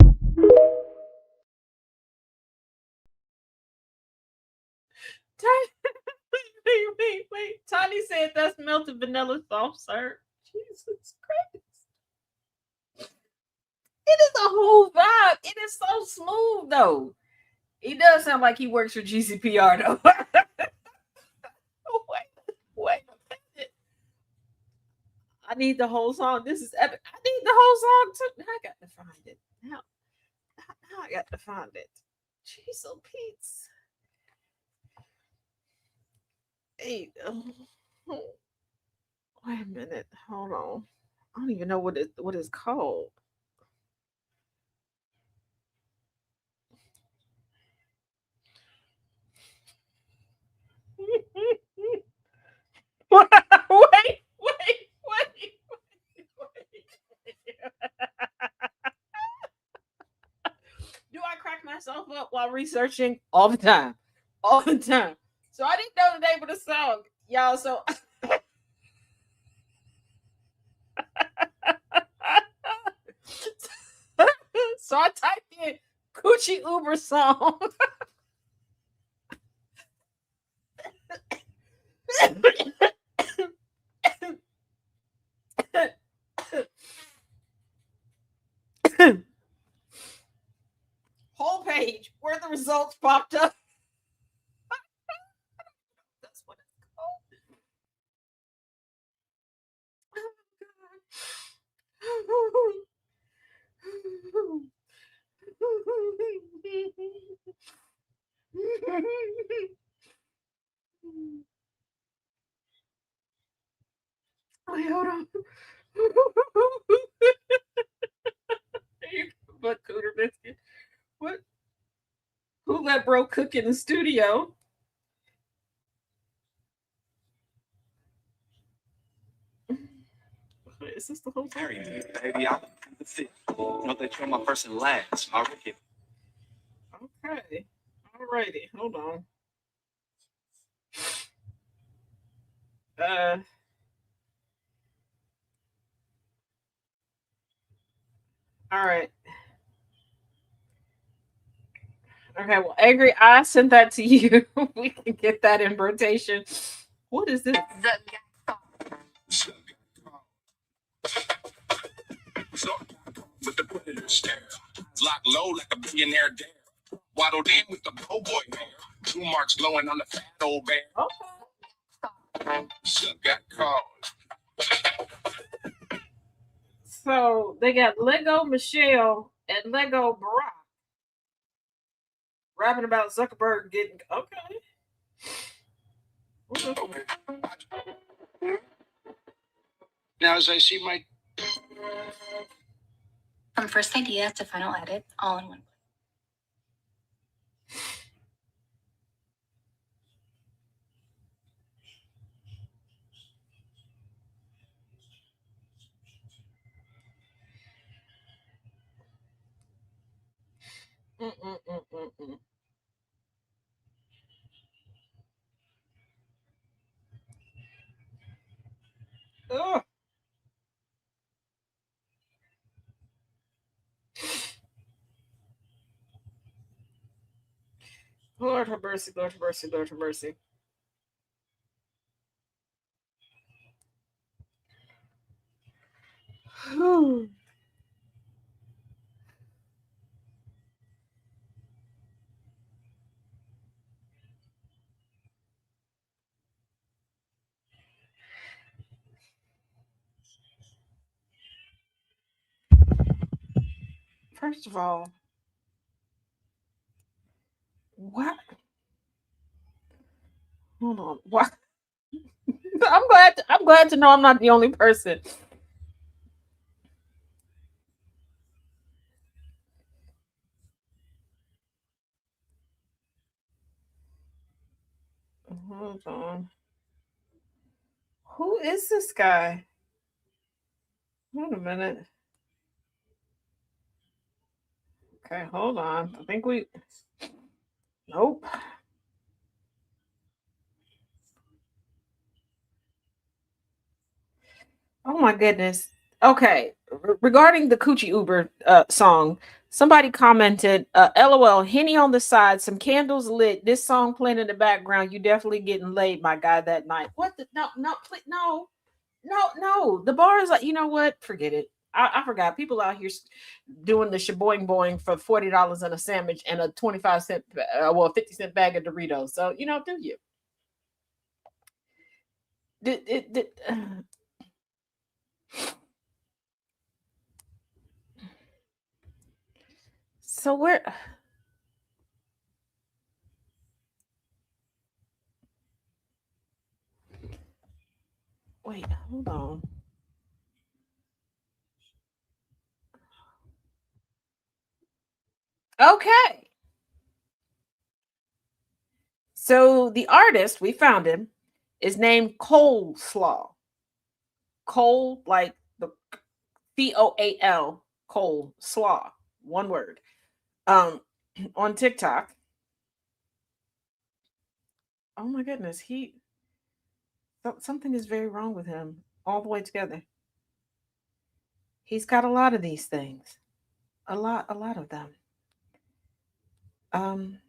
Wait. Tiny said that's melted vanilla soft serve. Jesus Christ. It is a whole vibe. It is so smooth though. He does sound like he works for GCPR though. wait a minute. I need the whole song. This is epic. I need the whole song too. Now I got to find it. Now I got to find it. Jeez, oh Pete's. Hey, wait a minute. Hold on. I don't even know what it's called. wait. Do I crack myself up while researching? All the time. All the time. So I didn't know the name of the song, y'all. So so I typed in Coochie Uber song. Whole page where the results popped up. That's what it's called. Wait, hold on. But Cooter Biscuit. What? Who let bro cook in the studio? Wait, is this the whole time? Baby, I'm the fit. Know that you're my first and last. My wicked. Okay. Alrighty. Hold on. All right. Okay, well, Angry, I sent that to you. We can get that in rotation. What is this? With the predator stare, lock low like a billionaire dare. Waddled in with the bow boy hair. 2 marks glowing on the fat old bear. Son got caught. So they got Lego Michelle and Lego Barack rapping about Zuckerberg getting okay. Now, as I see my From first idea to final edit, all in one. Oh. Lord have mercy, Lord have mercy, Lord have mercy. First of all, what? Hold on. What? I'm glad to know I'm not the only person. Hold on. Who is this guy? Wait a minute. Okay, hold on. I think we. Nope. Oh my goodness. Okay. Regarding the Coochie Uber song, somebody commented, LOL, Henny on the side, some candles lit, this song playing in the background. You definitely getting laid, my guy, that night. What the? No, please, no. The bar is like, you know what? Forget it. I forgot. People out here doing the shaboing boing for $40 and a sandwich and a 25-cent, 50-cent bag of Doritos. So, do you? So where? Wait, hold on. Okay. So the artist, we found him, is named Coleslaw. Cole, like the Coal, Cole Slaw, one word. On TikTok. Oh my goodness, something is very wrong with him all the way together. He's got a lot of these things. A lot of them. Um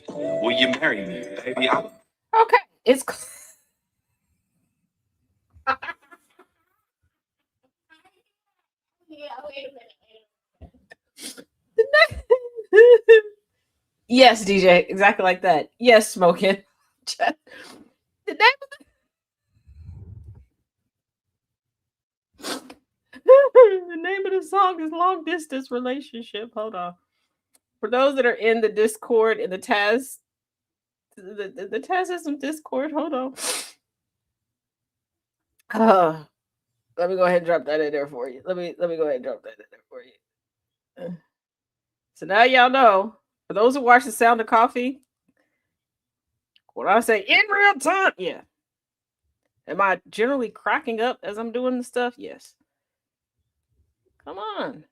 Will you marry me, baby? Okay, it's yes, DJ, exactly like that. Yes, smoking. The name the name of the song is Long Distance Relationship. Hold on. For those that are in the Discord, in the Taz, the Taz has some Discord. Hold on. Let me go ahead and drop that in there for you. Let me go ahead and drop that in there for you. So now y'all know. For those who watch The Sound of Coffee, when I say in real time, yeah. Am I generally cracking up as I'm doing the stuff? Yes. Come on.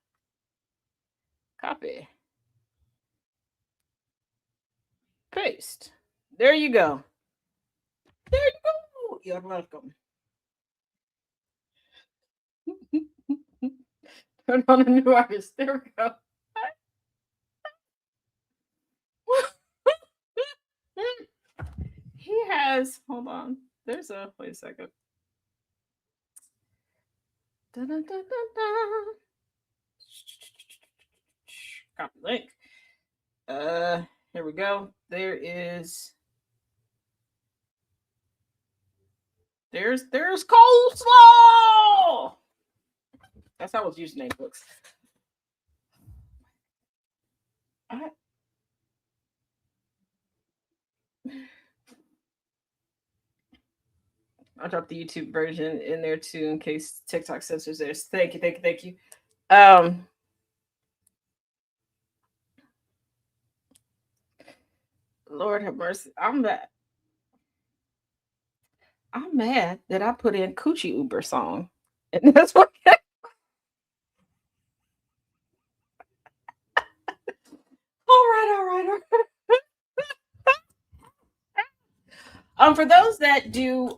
Copy. Paste. There you go. There you go. You're welcome. Turn on a new artist. There we go. He has, hold on. Wait a second. Dun, dun, dun, dun. Copy link. Here we go. There's Coleslaw. That's how his username looks. I'll drop the YouTube version in there too in case TikTok censors this. Thank you. Lord have mercy. I'm mad that I put in Coochie Uber song. And that's what all right. For those that do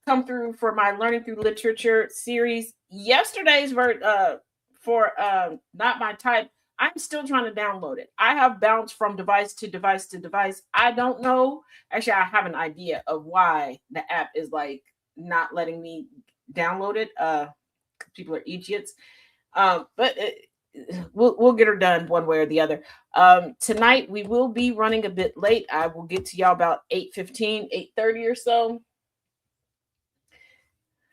come through for my Learning Through Literature series, yesterday's for Not My Type, I'm still trying to download it. I have bounced from device to device to device. I don't know. Actually, I have an idea of why the app is like not letting me download it. People are idiots. But we'll get her done one way or the other. Tonight we will be running a bit late. I will get to y'all about 8:15, 8:30 or so.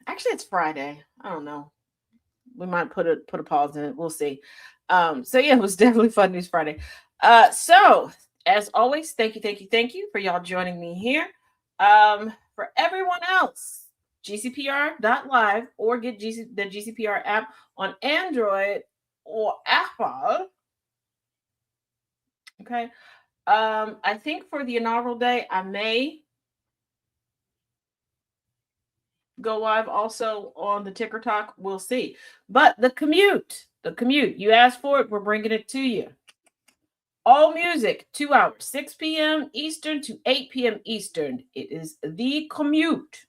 Actually, it's Friday. I don't know. We might put a pause in it. We'll see. So yeah, it was definitely Fun News Friday. So as always, thank you for y'all joining me here. For everyone else, GCPR.live or get the GCPR app on Android or Apple. Okay. I think for the inaugural day, I may go live also on the Ticker Talk. We'll see. But the commute, you asked for it, we're bringing it to you. All music, 2 hours, 6 p.m. Eastern to 8 p.m. Eastern. It is the commute.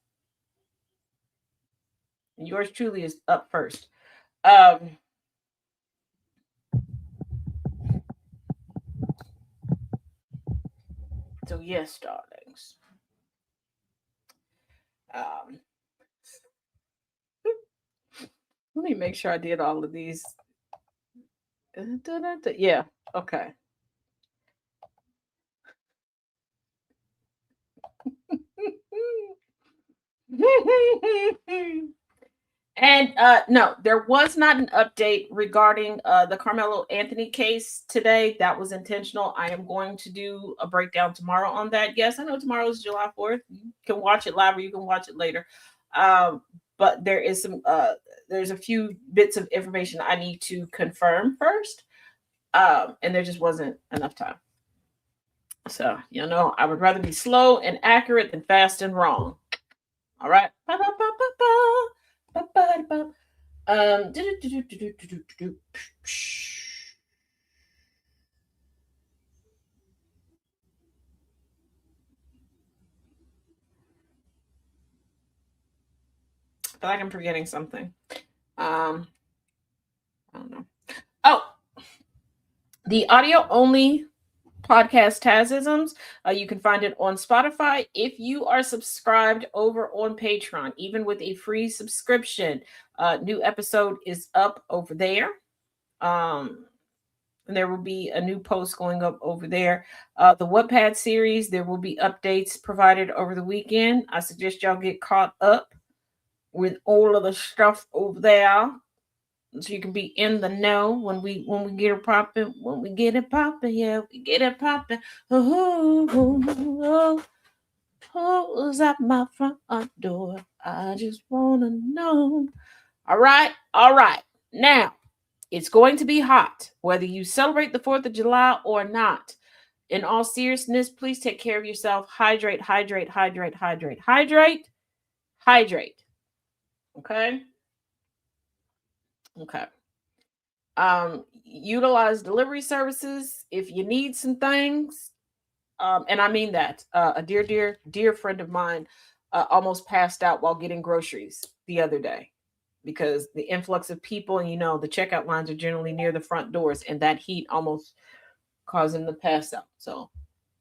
And yours truly is up first. So yes, darlings. Let me make sure I did all of these. Yeah, okay. And no, there was not an update regarding the Carmelo Anthony case today. That was intentional. I am going to do a breakdown tomorrow on that. Yes, I know tomorrow is July 4th. You can watch it live or you can watch it later. But there is there's a few bits of information I need to confirm first. And there just wasn't enough time. So, I would rather be slow and accurate than fast and wrong. All right. I feel like I'm forgetting something. I don't know. Oh, the audio only podcast Tazisms. You can find it on Spotify. If you are subscribed over on Patreon, even with a free subscription, new episode is up over there. And there will be a new post going up over there. The Wattpad series, there will be updates provided over the weekend. I suggest y'all get caught up with all of the stuff over there, so you can be in the know when we get it popping. When we get it popping, yeah, we get it popping. Who's at my front door? I just wanna know. All right. Now, it's going to be hot, whether you celebrate the 4th of July or not. In all seriousness, please take care of yourself. Hydrate. Okay. Utilize delivery services if you need some things. And I mean that. A dear friend of mine almost passed out while getting groceries the other day because the influx of people, and the checkout lines are generally near the front doors, and that heat almost caused him to pass out. So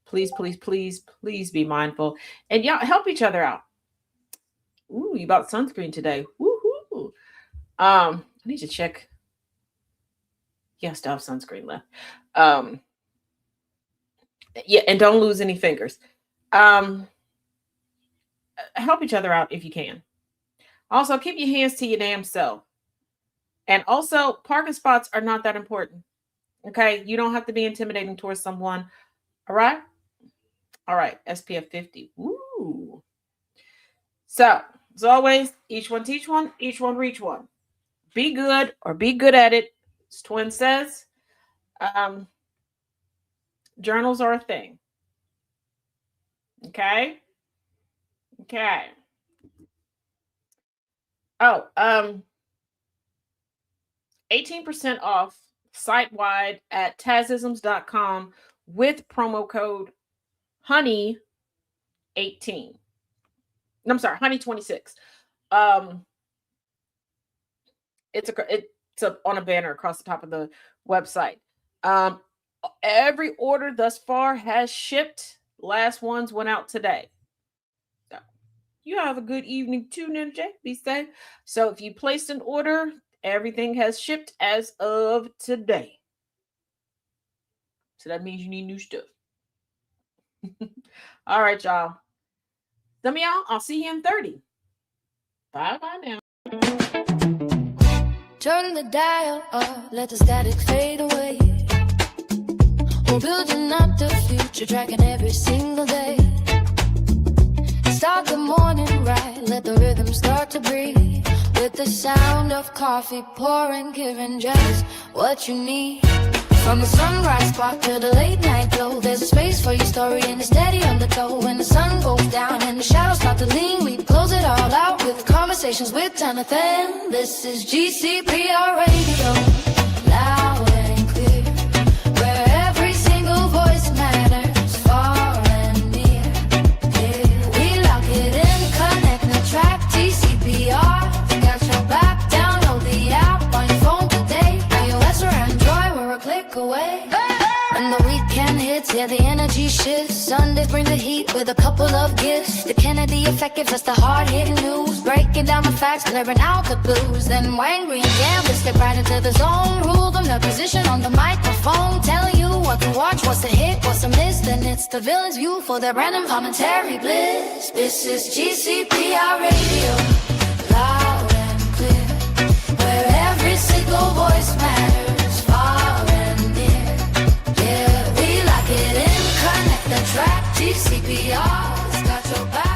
please be mindful, and y'all help each other out. Ooh, you bought sunscreen today. Woohoo! I need to check. Yeah, still have sunscreen left. Yeah, and don't lose any fingers. Help each other out if you can. Also, keep your hands to your damn self. And also, parking spots are not that important. Okay? You don't have to be intimidating towards someone. All right? All right. SPF 50. Ooh. So, as always, each one teach one, each one reach one. Be good or be good at it. As Twin says, journals are a thing. Okay. Oh, 18% off site-wide at tazisms.com with promo code HONEY18. I'm sorry, HONEY26. It's on a banner across the top of the website. Every order thus far has shipped. Last ones went out today. So you have a good evening too, Ninja. Be safe. So if you placed an order, everything has shipped as of today. So that means you need new stuff. All right, y'all. Some of y'all, I'll see you in 30. Bye now. Turn the dial up, let the static fade away. We're building up the future, tracking every single day. Start the morning right, let the rhythm start to breathe. With the sound of coffee pouring, giving just what you need. From the sunrise spark to the late night glow, there's a space for your story and a steady undertow. When the sun goes down and the shadows start to lean, we close it all out with conversations with Jonathan. This is GCPR Radio, loud and clear, where every single voice matters, far and near. Yeah, we lock it in, connect the track, GCPR. Got your back, download the app on your phone today. iOS or Android, we're a click away. And the weekend hits, yeah, the energy shifts. Sundays bring with a couple of gifts. The Kennedy effect gives us the hard-hitting news, breaking down the facts, clearing out the blues. Then Wayne Green Gamble step right into the zone, rule them the position on the microphone, telling you what to watch, what's a hit, what's a miss. Then it's the villain's view for their random commentary bliss. This is GCPR Radio, loud and clear, where every single voice matters, far and near. Yeah, we lock it in, connect the track. GCPR's got your back.